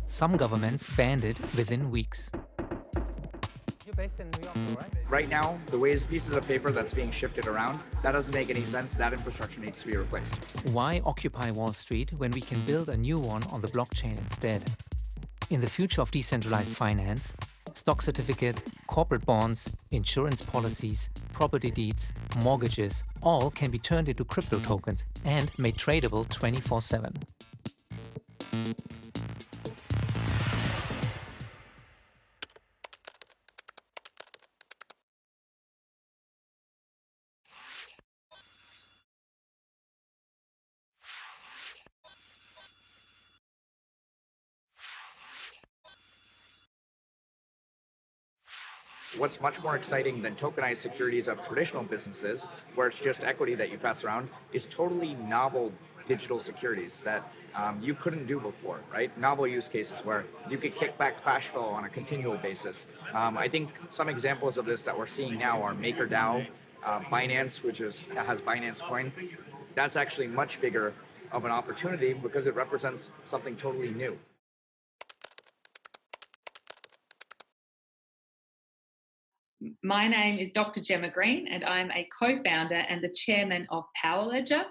Some governments banned it within weeks. You're based in New York, right? Right now, the ways pieces of paper that's being shifted around, that doesn't make any sense. That infrastructure needs to be replaced. Why occupy Wall Street when we can build a new one on the blockchain instead? In the future of decentralized finance, stock certificate, corporate bonds, insurance policies, property deeds, mortgages, all can be turned into crypto tokens and made tradable 24/7. What's much more exciting than tokenized securities of traditional businesses, where it's just equity that you pass around, is totally novel digital securities that you couldn't do before, right? Novel use cases where you could kick back cash flow on a continual basis. I think some examples of this that we're seeing now are MakerDAO, Binance, which has Binance Coin. That's actually much bigger of an opportunity because it represents something totally new. My name is Dr. Gemma Green, and I'm a co-founder and the chairman of Power Ledger.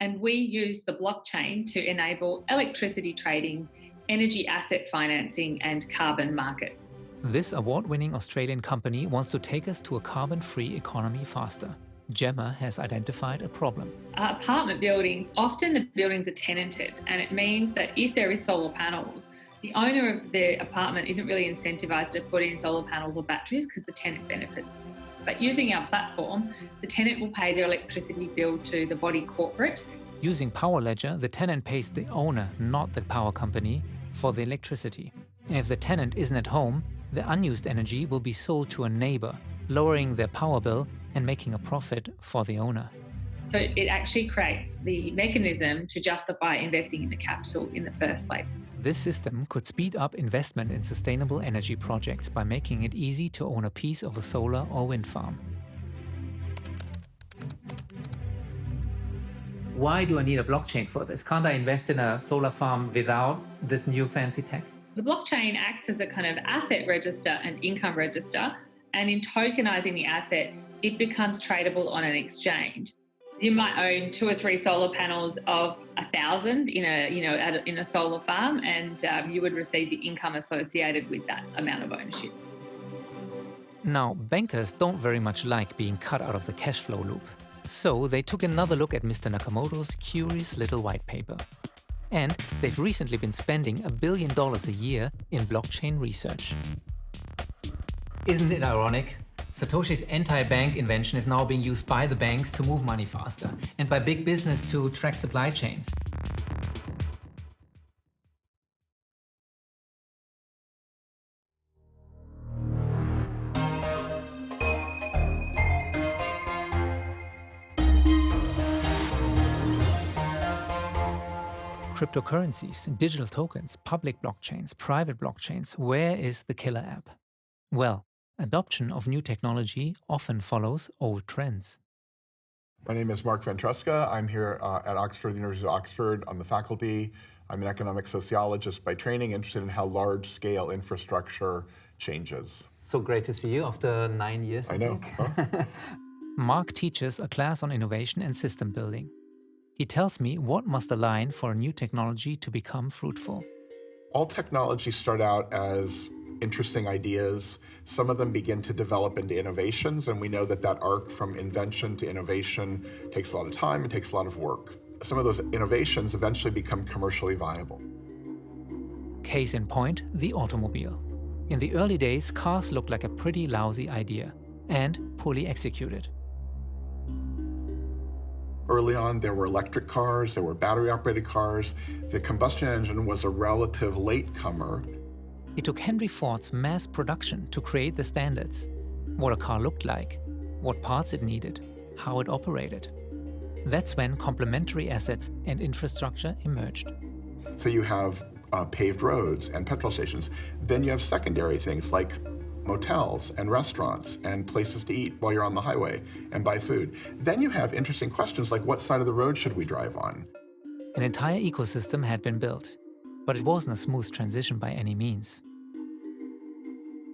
And we use the blockchain to enable electricity trading, energy asset financing, and carbon markets. This award-winning Australian company wants to take us to a carbon-free economy faster. Gemma has identified a problem. Apartment buildings, often the buildings are tenanted, and it means that if there is solar panels, the owner of the apartment isn't really incentivized to put in solar panels or batteries because the tenant benefits. But using our platform, the tenant will pay their electricity bill to the body corporate. Using Power Ledger, the tenant pays the owner, not the power company, for the electricity. And if the tenant isn't at home, the unused energy will be sold to a neighbor, lowering their power bill and making a profit for the owner. So it actually creates the mechanism to justify investing in the capital in the first place. This system could speed up investment in sustainable energy projects by making it easy to own a piece of a solar or wind farm. Why do I need a blockchain for this? Can't I invest in a solar farm without this new fancy tech? The blockchain acts as a kind of asset register and income register, and in tokenizing the asset, it becomes tradable on an exchange. You might own 2 or 3 solar panels of 1,000 in a solar farm, and you would receive the income associated with that amount of ownership. Now, bankers don't very much like being cut out of the cash flow loop. So they took another look at Mr. Nakamoto's curious little white paper. And they've recently been spending $1 billion a year in blockchain research. Isn't it ironic? Satoshi's anti-bank invention is now being used by the banks to move money faster, and by big business to track supply chains. Cryptocurrencies, digital tokens, public blockchains, private blockchains, where is the killer app? Well, adoption of new technology often follows old trends. My name is Mark Ventresca. I'm here at Oxford, the University of Oxford, on the faculty. I'm an economic sociologist by training, interested in how large-scale infrastructure changes. So great to see you after 9 years. I know. Huh? Mark teaches a class on innovation and system building. He tells me what must align for a new technology to become fruitful. All technologies start out as interesting ideas. Some of them begin to develop into innovations, and we know that that arc from invention to innovation takes a lot of time and takes a lot of work. Some of those innovations eventually become commercially viable. Case in point, the automobile. In the early days, cars looked like a pretty lousy idea and poorly executed. Early on, there were electric cars, there were battery-operated cars. The combustion engine was a relative latecomer. It took Henry Ford's mass production to create the standards. What a car looked like, what parts it needed, how it operated. That's when complementary assets and infrastructure emerged. So you have paved roads and petrol stations. Then you have secondary things like motels and restaurants and places to eat while you're on the highway and buy food. Then you have interesting questions like, what side of the road should we drive on? An entire ecosystem had been built, but it wasn't a smooth transition by any means.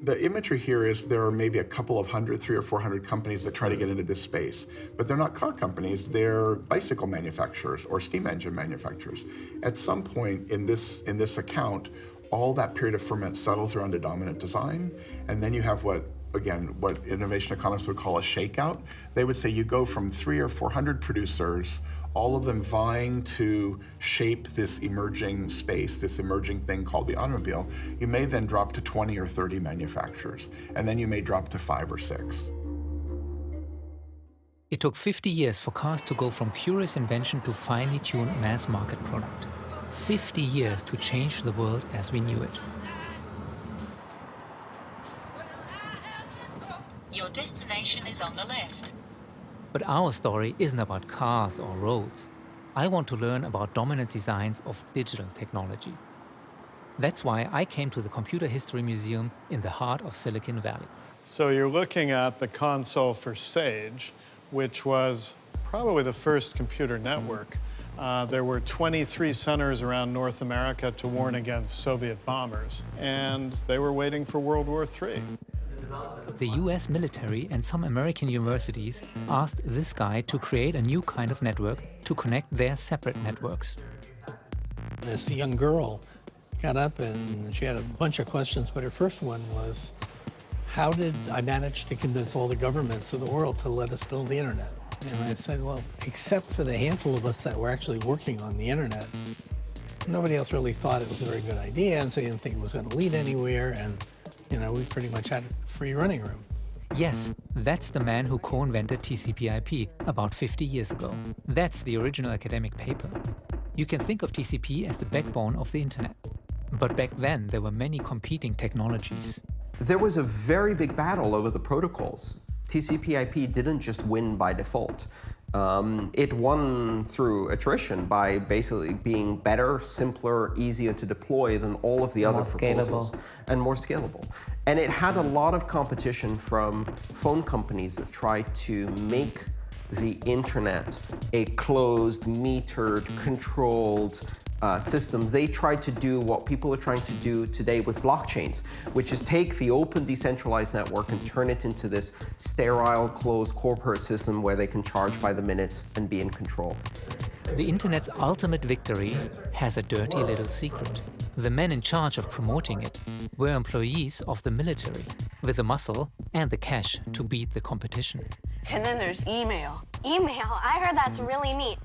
The imagery here is there are maybe a couple of hundred, 300 or 400 companies that try to get into this space, but they're not car companies, they're bicycle manufacturers or steam engine manufacturers. At some point in this account, all that period of ferment settles around a dominant design, and then you have what innovation economists would call a shakeout. They would say you go from 300 or 400 producers, all of them vying to shape this emerging space, this emerging thing called the automobile. You may then drop to 20 or 30 manufacturers, and then you may drop to 5 or 6. It took 50 years for cars to go from purest invention to finely tuned mass market product. 50 years to change the world as we knew it. Your destination is on the left. But our story isn't about cars or roads. I want to learn about dominant designs of digital technology. That's why I came to the Computer History Museum in the heart of Silicon Valley. So you're looking at the console for SAGE, which was probably the first computer network. There were 23 centers around North America to warn against Soviet bombers, and they were waiting for World War III. the US military and some American universities asked this guy to create a new kind of network to connect their separate networks. This young girl got up and she had a bunch of questions, but her first one was, how did I manage to convince all the governments of the world to let us build the internet? And I said, well, except for the handful of us that were actually working on the internet, nobody else really thought it was a very good idea, and so they didn't think it was going to lead anywhere, and we pretty much had free running room. Yes, that's the man who co-invented TCP/IP about 50 years ago. That's the original academic paper. You can think of TCP as the backbone of the internet. But back then, there were many competing technologies. There was a very big battle over the protocols. TCP/IP didn't just win by default. It won through attrition by basically being better, simpler, easier to deploy than all of the other proposals. And more scalable. And it had a lot of competition from phone companies that tried to make the internet a closed, metered, controlled system. They tried to do what people are trying to do today with blockchains, which is take the open decentralized network and turn it into this sterile, closed corporate system where they can charge by the minute and be in control. The internet's ultimate victory has a dirty little secret. The men in charge of promoting it were employees of the military, with the muscle and the cash to beat the competition. And then there's email. Email, I heard that's really neat.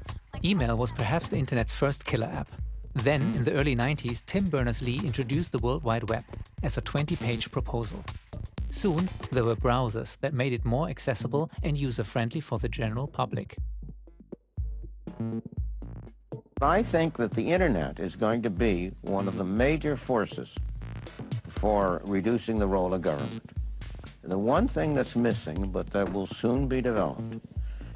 Email was perhaps the internet's first killer app. Then, in the early 90s, Tim Berners-Lee introduced the World Wide Web as a 20-page proposal. Soon, there were browsers that made it more accessible and user-friendly for the general public. I think that the internet is going to be one of the major forces for reducing the role of government. The one thing that's missing, but that will soon be developed,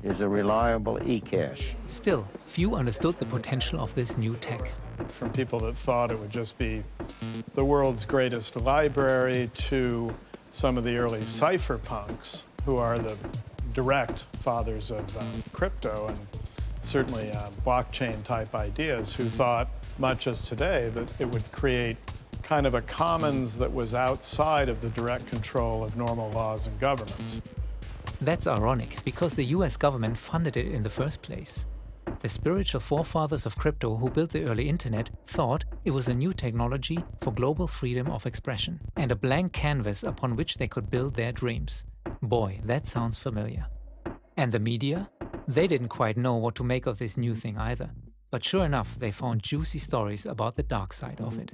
is a reliable e-cash. Still, few understood the potential of this new tech. From people that thought it would just be the world's greatest library to some of the early cypherpunks, who are the direct fathers of crypto and certainly blockchain-type ideas, who thought, much as today, that it would create kind of a commons that was outside of the direct control of normal laws and governments. That's ironic, because the US government funded it in the first place. The spiritual forefathers of crypto who built the early internet thought it was a new technology for global freedom of expression and a blank canvas upon which they could build their dreams. Boy, that sounds familiar. And the media? They didn't quite know what to make of this new thing either. But sure enough, they found juicy stories about the dark side of it.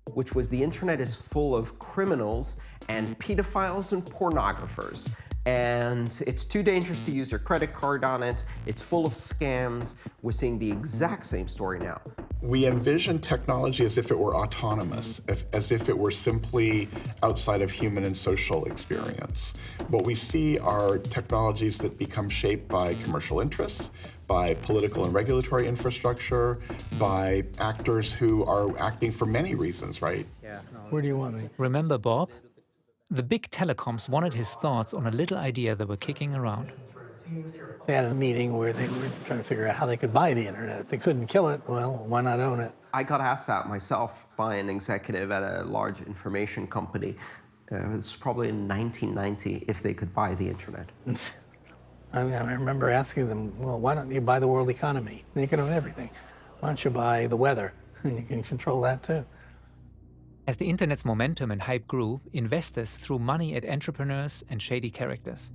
Which was the internet is full of criminals and pedophiles and pornographers. And it's too dangerous to use your credit card on it. It's full of scams. We're seeing the exact same story now. We envision technology as if it were autonomous, as if it were simply outside of human and social experience. What we see are technologies that become shaped by commercial interests, by political and regulatory infrastructure, by actors who are acting for many reasons, right? Where do you want me? Remember Bob? The big telecoms wanted his thoughts on a little idea they were kicking around. They had a meeting where they were trying to figure out how they could buy the internet. If they couldn't kill it, well, why not own it? I got asked that myself by an executive at a large information company. It was probably in 1990 if they could buy the internet. I remember asking them, well, why don't you buy the world economy? You can own everything. Why don't you buy the weather? And you can control that too. As the internet's momentum and hype grew, investors threw money at entrepreneurs and shady characters.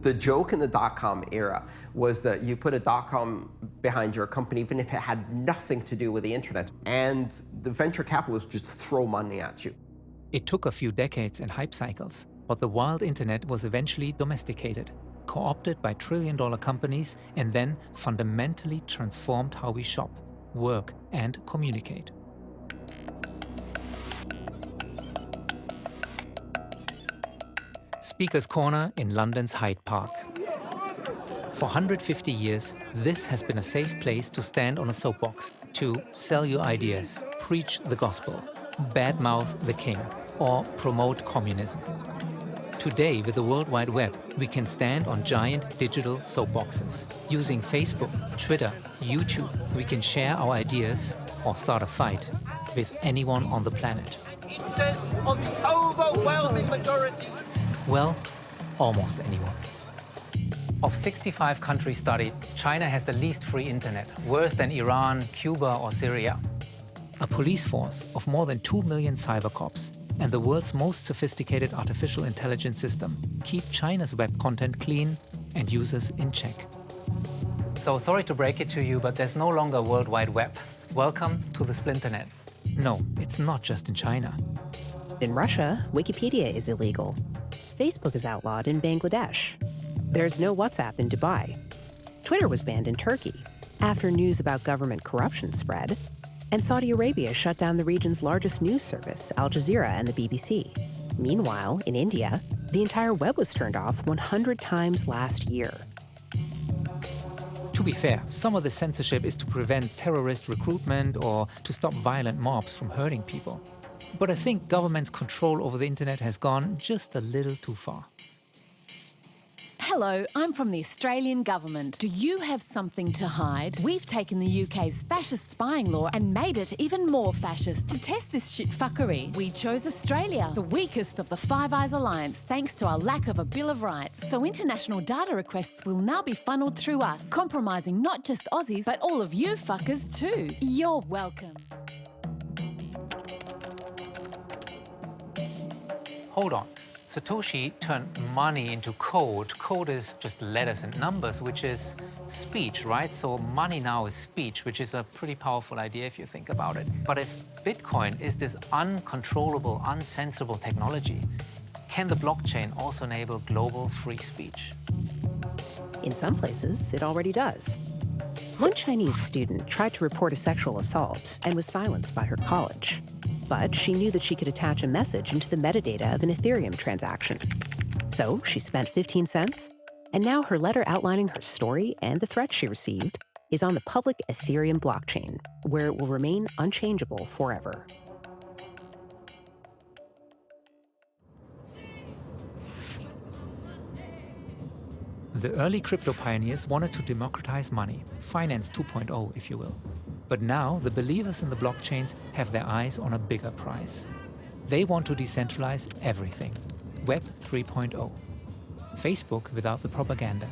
The joke in the dot-com era was that you put a dot-com behind your company even if it had nothing to do with the internet, and the venture capitalists just throw money at you. It took a few decades and hype cycles, but the wild internet was eventually domesticated, co-opted by trillion-dollar companies, and then fundamentally transformed how we shop, work, and communicate. Speaker's Corner in London's Hyde Park. For 150 years, this has been a safe place to stand on a soapbox, to sell your ideas, preach the gospel, badmouth the king, or promote communism. Today, with the World Wide Web, we can stand on giant digital soapboxes. Using Facebook, Twitter, YouTube, we can share our ideas or start a fight with anyone on the planet. Interests of the overwhelming majority. Well, almost anyone. Of 65 countries studied, China has the least free internet, worse than Iran, Cuba, or Syria. A police force of more than 2 million cyber cops and the world's most sophisticated artificial intelligence system keep China's web content clean and users in check. So sorry to break it to you, but there's no longer World Wide Web. Welcome to the splinternet. No, it's not just in China. In Russia, Wikipedia is illegal. Facebook is outlawed in Bangladesh. There's no WhatsApp in Dubai. Twitter was banned in Turkey after news about government corruption spread. And Saudi Arabia shut down the region's largest news service, Al Jazeera and the BBC. Meanwhile, in India, the entire web was turned off 100 times last year. To be fair, some of the censorship is to prevent terrorist recruitment or to stop violent mobs from hurting people. But I think government's control over the internet has gone just a little too far. Hello, I'm from the Australian government. Do you have something to hide? We've taken the UK's fascist spying law and made it even more fascist to test this shit fuckery. We chose Australia, the weakest of the Five Eyes Alliance, thanks to our lack of a Bill of Rights. So international data requests will now be funneled through us, compromising not just Aussies, but all of you fuckers too. You're welcome. Hold on. Satoshi turned money into code. Code is just letters and numbers, which is speech, right? So money now is speech, which is a pretty powerful idea if you think about it. But if Bitcoin is this uncontrollable, uncensorable technology, can the blockchain also enable global free speech? In some places, it already does. One Chinese student tried to report a sexual assault and was silenced by her college. But she knew that she could attach a message into the metadata of an Ethereum transaction. So she spent 15 cents, and now her letter outlining her story and the threat she received is on the public Ethereum blockchain, where it will remain unchangeable forever. The early crypto pioneers wanted to democratize money, finance 2.0 if you will. But now the believers in the blockchains have their eyes on a bigger prize. They want to decentralize everything. Web 3.0. Facebook without the propaganda.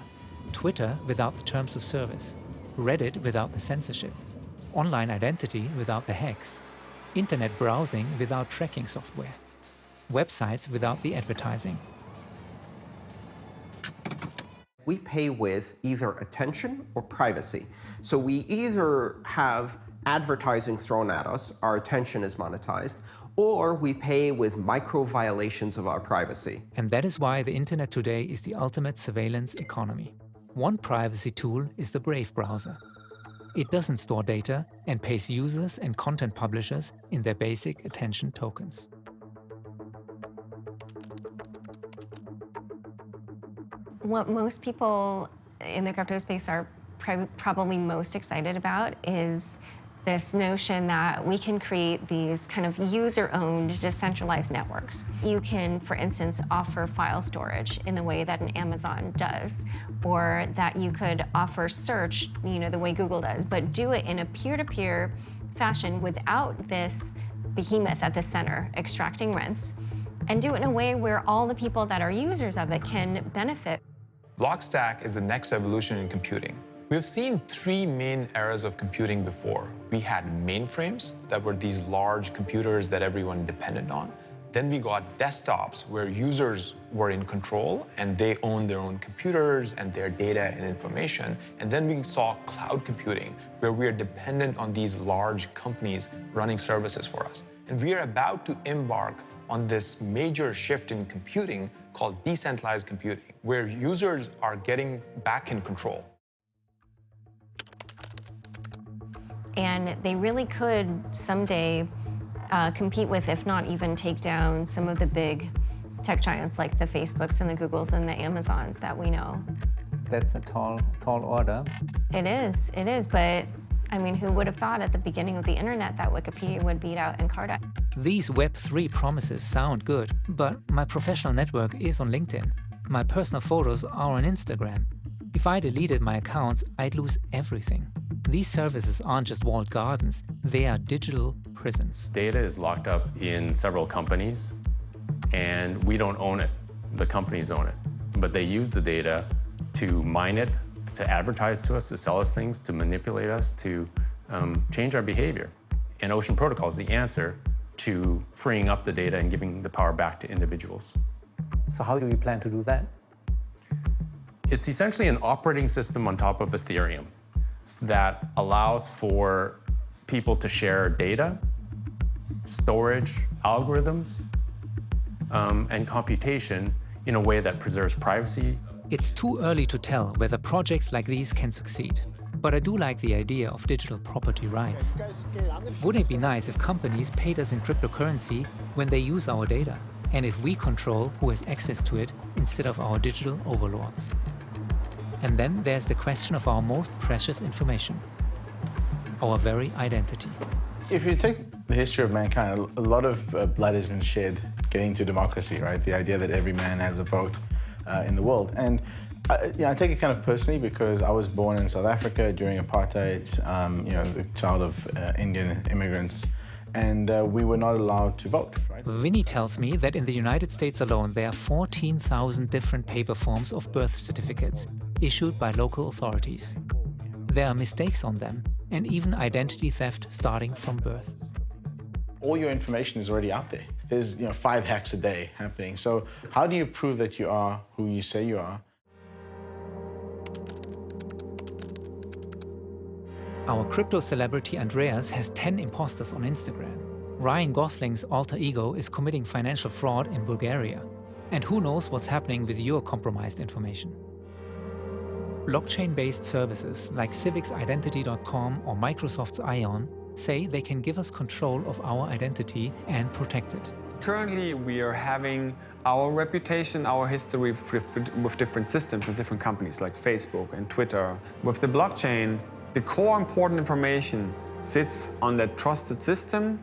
Twitter without the terms of service. Reddit without the censorship. Online identity without the hacks. Internet browsing without tracking software. Websites without the advertising. We pay with either attention or privacy. So we either have advertising thrown at us, our attention is monetized, or we pay with micro violations of our privacy. And that is why the internet today is the ultimate surveillance economy. One privacy tool is the Brave browser. It doesn't store data and pays users and content publishers in their basic attention tokens. What most people in the crypto space are probably most excited about is this notion that we can create these kind of user-owned decentralized networks. You can, for instance, offer file storage in the way that an Amazon does, or that you could offer search, the way Google does, but do it in a peer-to-peer fashion without this behemoth at the center extracting rents, and do it in a way where all the people that are users of it can benefit. Blockstack is the next evolution in computing. We've seen three main eras of computing before. We had mainframes that were these large computers that everyone depended on. Then we got desktops where users were in control and they owned their own computers and their data and information. And then we saw cloud computing where we are dependent on these large companies running services for us. And we are about to embark on this major shift in computing called decentralized computing, where users are getting back in control. And they really could someday compete with, if not even take down, some of the big tech giants like the Facebooks and the Googles and the Amazons that we know. That's a tall order. It is, but I mean, who would have thought at the beginning of the internet that Wikipedia would beat out Encarta? These Web3 promises sound good, but my professional network is on LinkedIn. My personal photos are on Instagram. If I deleted my accounts, I'd lose everything. These services aren't just walled gardens, they are digital prisons. Data is locked up in several companies, and we don't own it. The companies own it. But they use the data to mine it, to advertise to us, to sell us things, to manipulate us, to change our behavior. And Ocean Protocol is the answer to freeing up the data and giving the power back to individuals. So how do you plan to do that? It's essentially an operating system on top of Ethereum that allows for people to share data, storage, algorithms, and computation in a way that preserves privacy. It's too early to tell whether projects like these can succeed. But I do like the idea of digital property rights. Wouldn't it be nice if companies paid us in cryptocurrency when they use our data, and if we control who has access to it instead of our digital overlords? And then there's the question of our most precious information, our very identity. If you take the history of mankind, a lot of blood has been shed getting to democracy, right? The idea that every man has a vote in the world. And I take it kind of personally because I was born in South Africa during apartheid, the child of Indian immigrants, and we were not allowed to vote, right? Vinny tells me that in the United States alone there are 14,000 different paper forms of birth certificates issued by local authorities. There are mistakes on them, and even identity theft starting from birth. All your information is already out there. There's 5 hacks a day happening. So how do you prove that you are who you say you are? Our crypto celebrity Andreas has 10 imposters on Instagram. Ryan Gosling's alter ego is committing financial fraud in Bulgaria. And who knows what's happening with your compromised information. Blockchain-based services like civicsidentity.com or Microsoft's Ion say they can give us control of our identity and protect it. Currently, we are having our reputation, our history with different systems and different companies like Facebook and Twitter. With the blockchain, the core important information sits on that trusted system,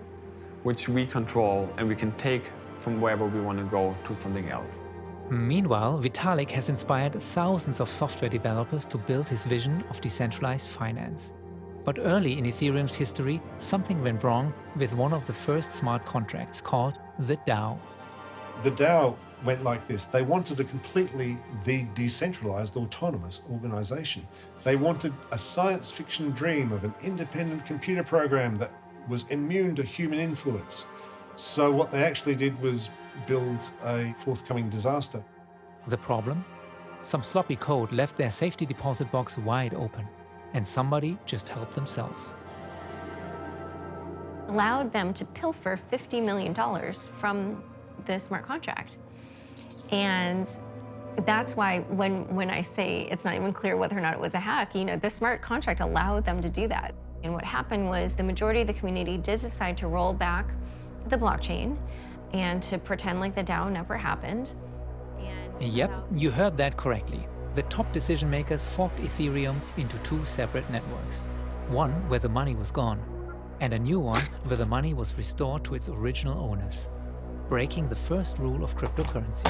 which we control and we can take from wherever we want to go to something else. Meanwhile, Vitalik has inspired thousands of software developers to build his vision of decentralized finance. But early in Ethereum's history, something went wrong with one of the first smart contracts called the DAO. The DAO went like this. They wanted a completely decentralized autonomous organization. They wanted a science fiction dream of an independent computer program that was immune to human influence. So what they actually did was build a forthcoming disaster. The problem? Some sloppy code left their safety deposit box wide open, and somebody just helped themselves. Allowed them to pilfer $50 million from the smart contract. And that's why when I say it's not even clear whether or not it was a hack, the smart contract allowed them to do that. And what happened was the majority of the community did decide to roll back the blockchain and to pretend like the DAO never happened. Yep, you heard that correctly. The top decision makers forked Ethereum into 2 separate networks. One where the money was gone, and a new one where the money was restored to its original owners, breaking the first rule of cryptocurrency: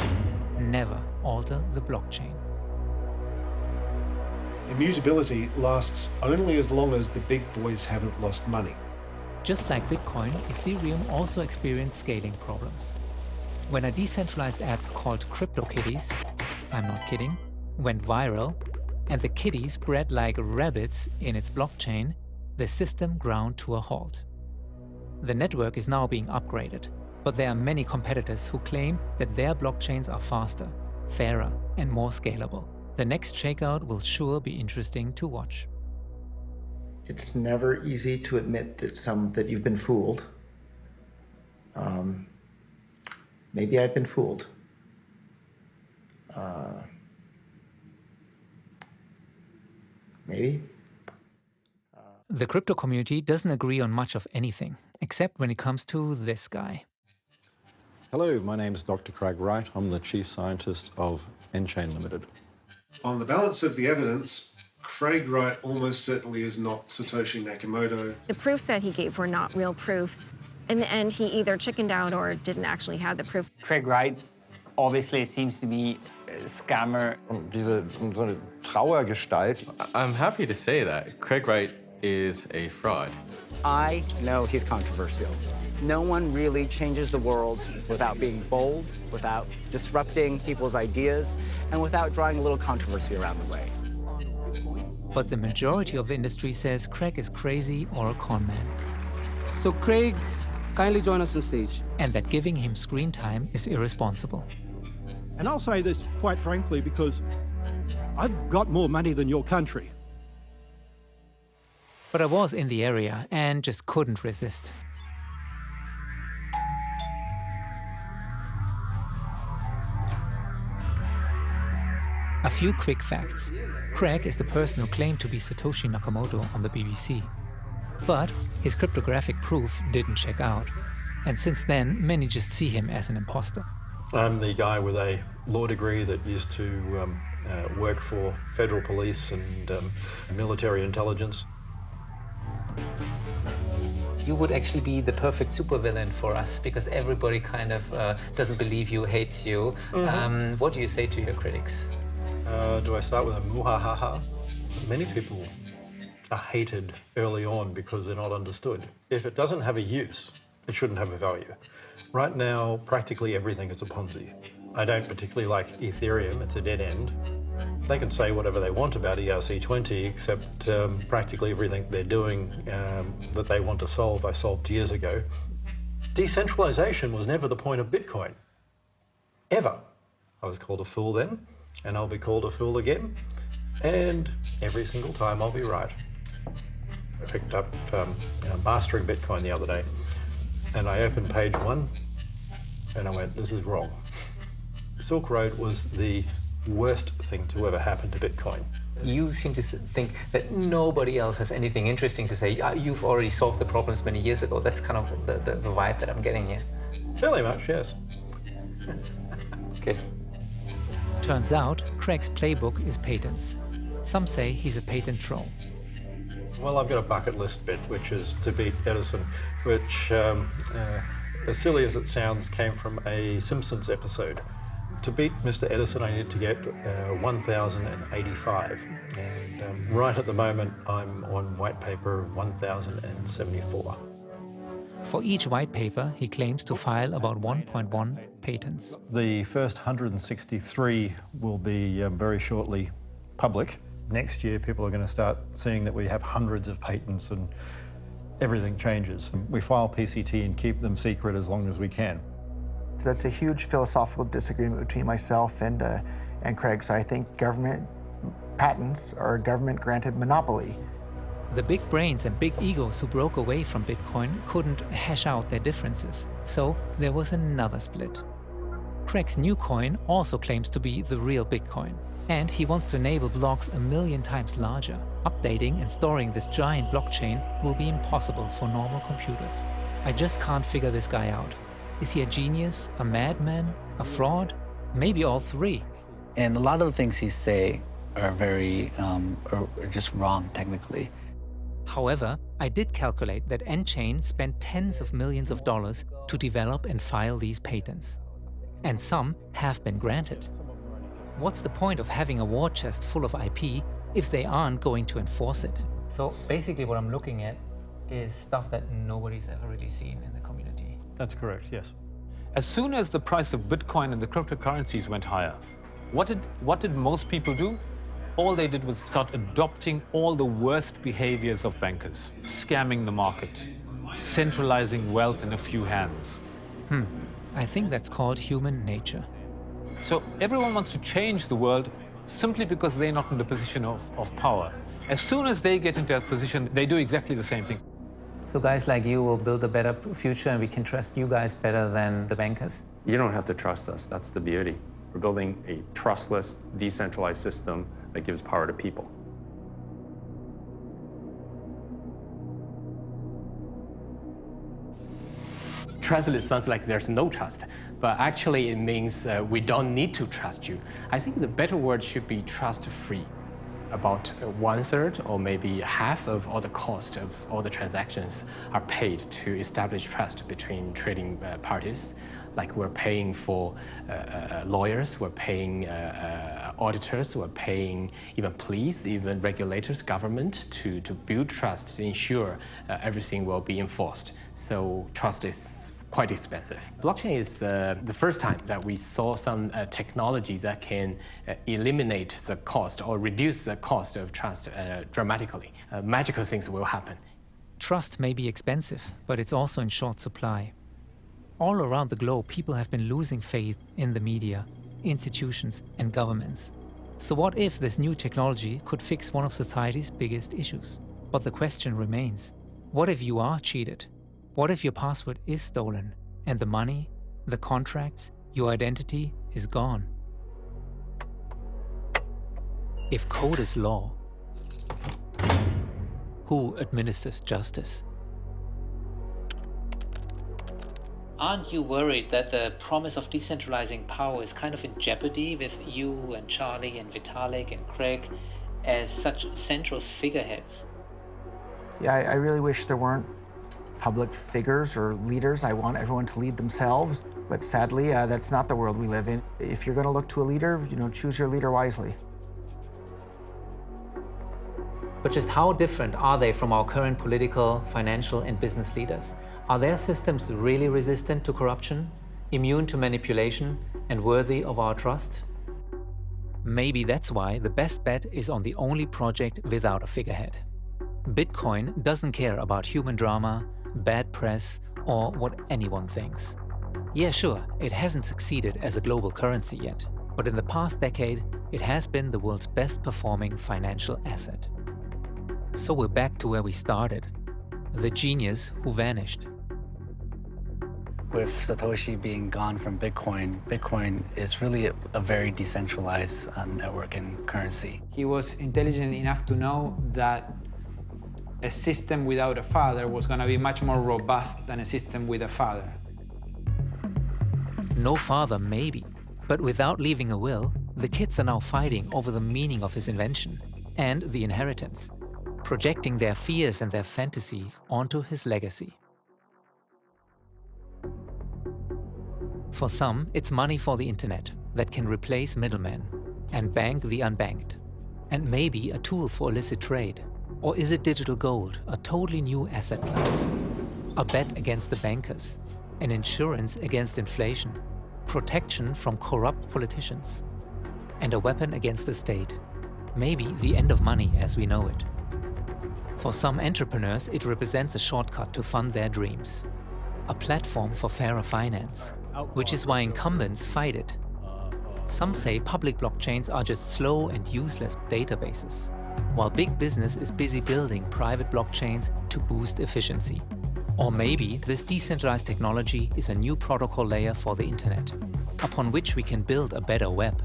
never alter the blockchain. Immutability lasts only as long as the big boys haven't lost money. Just like Bitcoin, Ethereum also experienced scaling problems. When a decentralized app called CryptoKitties, I'm not kidding, went viral, and the kitties bred like rabbits in its blockchain, the system ground to a halt. The network is now being upgraded, but there are many competitors who claim that their blockchains are faster, fairer, and more scalable. The next shakeout will sure be interesting to watch. It's never easy to admit that you've been fooled. Maybe I've been fooled. Maybe. The crypto community doesn't agree on much of anything, except when it comes to this guy. Hello, my name is Dr. Craig Wright. I'm the Chief Scientist of nChain Limited. On the balance of the evidence, Craig Wright almost certainly is not Satoshi Nakamoto. The proofs that he gave were not real proofs. In the end, he either chickened out or didn't actually have the proof. Craig Wright obviously seems to be a scammer. So eine Trauergestalt. I'm happy to say that Craig Wright is a fraud. I know he's controversial. No one really changes the world without being bold, without disrupting people's ideas, and without drawing a little controversy around the way. But the majority of the industry says Craig is crazy or a con man. So Craig, kindly join us on stage. And that giving him screen time is irresponsible. And I'll say this quite frankly because I've got more money than your country. But I was in the area and just couldn't resist. A few quick facts. Craig is the person who claimed to be Satoshi Nakamoto on the BBC. But his cryptographic proof didn't check out. And since then, many just see him as an imposter. I'm the guy with a law degree that used to work for federal police and military intelligence. You would actually be the perfect supervillain for us because everybody kind of doesn't believe you, hates you. What do you say to your critics? Do I start with a muhahaha? Many people are hated early on because they're not understood. If it doesn't have a use, it shouldn't have a value. Right now, practically everything is a Ponzi. I don't particularly like Ethereum, it's a dead end. They can say whatever they want about ERC20, except practically everything they're doing that they want to solve, I solved years ago. Decentralization was never the point of Bitcoin, ever. I was called a fool then, and I'll be called a fool again, and every single time I'll be right. I picked up Mastering Bitcoin the other day, and I opened page 1, and I went, this is wrong. Silk Road was the worst thing to ever happen to Bitcoin. You seem to think that nobody else has anything interesting to say. You've already solved the problems many years ago. That's kind of the vibe that I'm getting here. Fairly much, yes. Okay. Turns out, Craig's playbook is patents. Some say he's a patent troll. Well, I've got a bucket list bit, which is to beat Edison, which, as silly as it sounds, came from a Simpsons episode. To beat Mr. Edison, I need to get 1,085. And right at the moment, I'm on white paper 1,074. For each white paper, he claims to file about 1.1 patents. The first 163 will be very shortly public. Next year, people are going to start seeing that we have hundreds of patents and everything changes. We file PCT and keep them secret as long as we can. So that's a huge philosophical disagreement between myself and Craig. So I think government patents are a government-granted monopoly. The big brains and big egos who broke away from Bitcoin couldn't hash out their differences. So there was another split. Craig's new coin also claims to be the real Bitcoin. And he wants to enable blocks 1,000,000 times larger. Updating and storing this giant blockchain will be impossible for normal computers. I just can't figure this guy out. Is he a genius, a madman, a fraud? Maybe all three. And a lot of the things he say are very, are just wrong technically. However, I did calculate that nChain spent tens of millions of dollars to develop and file these patents. And some have been granted. What's the point of having a war chest full of IP if they aren't going to enforce it? So basically what I'm looking at is stuff that nobody's ever really seen in the community. That's correct, yes. As soon as the price of Bitcoin and the cryptocurrencies went higher, what did most people do? All they did was start adopting all the worst behaviors of bankers, scamming the market, centralizing wealth in a few hands. I think that's called human nature. So everyone wants to change the world simply because they're not in the position of power. As soon as they get into that position, they do exactly the same thing. So guys like you will build a better future and we can trust you guys better than the bankers? You don't have to trust us. That's the beauty. We're building a trustless, decentralized system that gives power to people. Trustless sounds like there's no trust, but actually it means we don't need to trust you. I think the better word should be trust-free. About 1/3 or maybe half of all the cost of all the transactions are paid to establish trust between trading parties. Like we're paying for lawyers, we're paying auditors, we're paying even police, even regulators, government to build trust, to ensure everything will be enforced. So trust is quite expensive. Blockchain is the first time that we saw some technology that can eliminate the cost or reduce the cost of trust dramatically. Magical things will happen. Trust may be expensive, but it's also in short supply. All around the globe, people have been losing faith in the media, institutions, and governments. So what if this new technology could fix one of society's biggest issues? But the question remains, what if you are cheated? What if your password is stolen and the money, the contracts, your identity is gone? If code is law, who administers justice? Aren't you worried that the promise of decentralizing power is kind of in jeopardy with you and Charlie and Vitalik and Craig as such central figureheads? Yeah, I really wish there weren't public figures or leaders. I want everyone to lead themselves, but sadly, that's not the world we live in. If you're going to look to a leader, choose your leader wisely. But just how different are they from our current political, financial, and business leaders? Are their systems really resistant to corruption, immune to manipulation, and worthy of our trust? Maybe that's why the best bet is on the only project without a figurehead. Bitcoin doesn't care about human drama, bad press, or what anyone thinks. Yeah, sure, it hasn't succeeded as a global currency yet, but in the past decade, it has been the world's best performing financial asset. So we're back to where we started, the genius who vanished. With Satoshi being gone from Bitcoin, Bitcoin is really a very decentralized network and currency. He was intelligent enough to know that a system without a father was going to be much more robust than a system with a father. No father, maybe, but without leaving a will, the kids are now fighting over the meaning of his invention and the inheritance, projecting their fears and their fantasies onto his legacy. For some, it's money for the internet that can replace middlemen and bank the unbanked, and maybe a tool for illicit trade. Or is it digital gold, a totally new asset class? A bet against the bankers, an insurance against inflation, protection from corrupt politicians, and a weapon against the state. Maybe the end of money as we know it. For some entrepreneurs, it represents a shortcut to fund their dreams, a platform for fairer finance, which is why incumbents fight it. Some say public blockchains are just slow and useless databases, while big business is busy building private blockchains to boost efficiency. Or maybe this decentralized technology is a new protocol layer for the internet, upon which we can build a better web,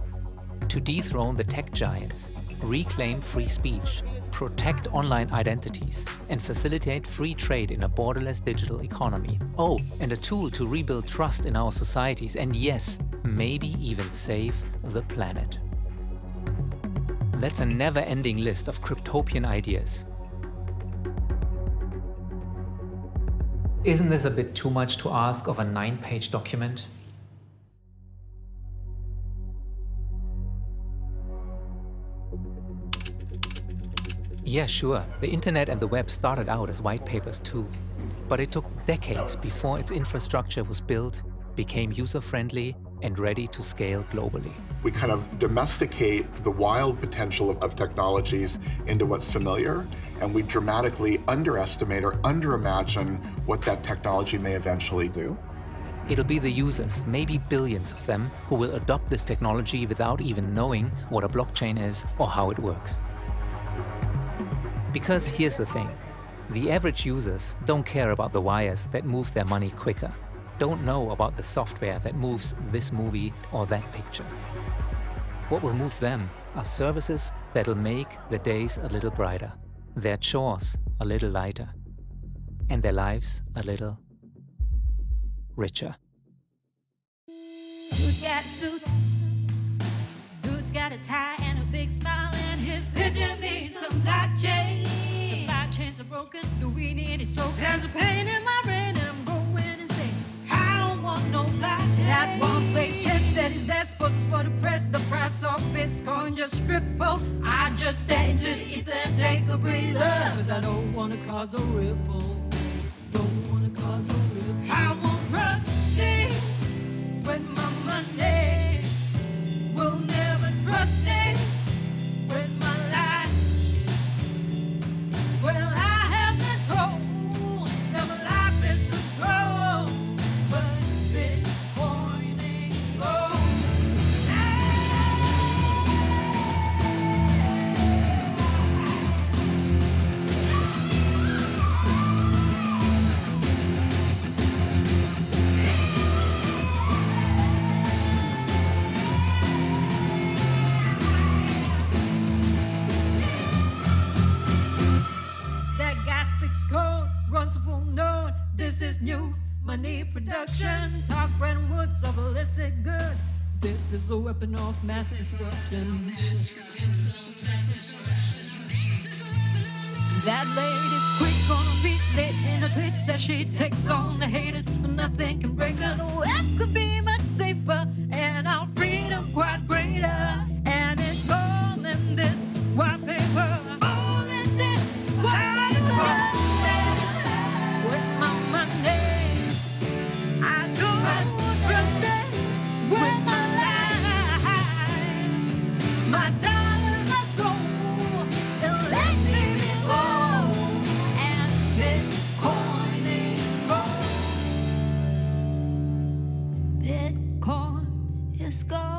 to dethrone the tech giants, reclaim free speech, protect online identities, and facilitate free trade in a borderless digital economy. Oh, and a tool to rebuild trust in our societies, and yes, maybe even save the planet. That's a never-ending list of cryptopian ideas. Isn't this a bit too much to ask of a 9-page document? Yeah, sure, the internet and the web started out as white papers too, but it took decades before its infrastructure was built, became user-friendly, and ready to scale globally. We kind of domesticate the wild potential of technologies into what's familiar, and we dramatically underestimate or underimagine what that technology may eventually do. It'll be the users, maybe billions of them, who will adopt this technology without even knowing what a blockchain is or how it works. Because here's the thing, the average users don't care about the wires that move their money quicker, don't know about the software that moves this movie or that picture. What will move them are services that'll make the days a little brighter, their chores a little lighter, and their lives a little richer. Who's got a suit? Who's got a tie and a big smile and is pitching me some blockchain. Supply chains are broken, do we need it? So there's a pain in my brain, I'm going insane. I don't want no blockchain. That one place Chess said is that poses for the press. The price of Bitcoin just triple. I just stay into the ether and take a breather, cause I don't wanna cause a ripple. Don't wanna cause a ripple. I won't trust it with my money. Will never trust it with my life. Well, I have been told that my life is controlled, but Bitcoin ain't gold. Code runs a full node. This is new money production. Talk brand woods of illicit goods. This is a weapon of mass destruction. That lady's quick on her feet, lit in her tweet, says she takes on the haters. Nothing can break her. The web could be much safer, and our freedom quite greater. And it's all in this white paper. All in this white paper. With my money, I don't trust it. With my life, my dollars are sold. They'll let me go, and Bitcoin is gold. Bitcoin is gold.